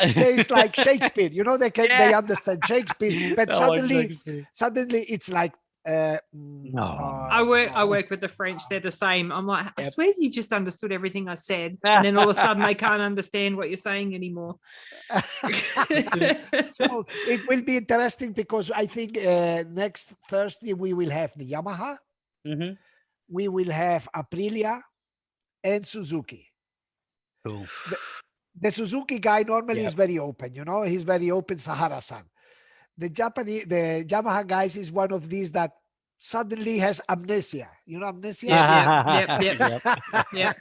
[SPEAKER 3] it's like Shakespeare. They understand Shakespeare, but suddenly it's like,
[SPEAKER 2] no. I work with the French. They're the same. I'm like, I swear you just understood everything I said, and then all of a sudden they can't understand what you're saying anymore.
[SPEAKER 3] So it will be interesting because I think next Thursday we will have the Yamaha, we will have Aprilia and Suzuki.
[SPEAKER 1] Cool.
[SPEAKER 3] The Suzuki guy normally is very open. He's very open, Sahara-san. The Yamaha guys is one of these that suddenly has amnesia. Amnesia?
[SPEAKER 2] Yep.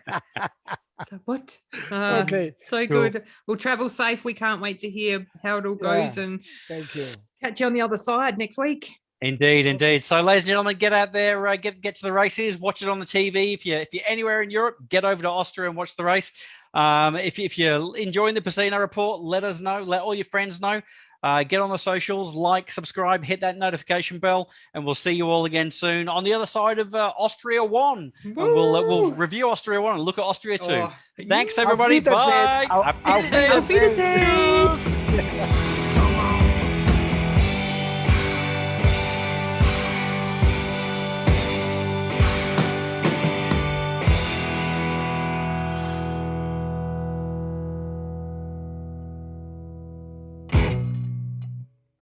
[SPEAKER 2] So what?
[SPEAKER 3] Okay.
[SPEAKER 2] So good. We'll travel safe. We can't wait to hear how it all goes. And
[SPEAKER 3] thank you.
[SPEAKER 2] Catch you on the other side next week.
[SPEAKER 1] Indeed. So, ladies and gentlemen, get out there, get to the races, watch it on the TV. If you're anywhere in Europe, get over to Austria and watch the race. If you're enjoying the Pecino Report, let us know. Let all your friends know. Get on the socials, subscribe, hit that notification bell, and we'll see you all again soon on the other side of Austria 1. And we'll review Austria 1 and look at Austria 2. Thanks, everybody. Bye.
[SPEAKER 2] Auf Wiedersehen.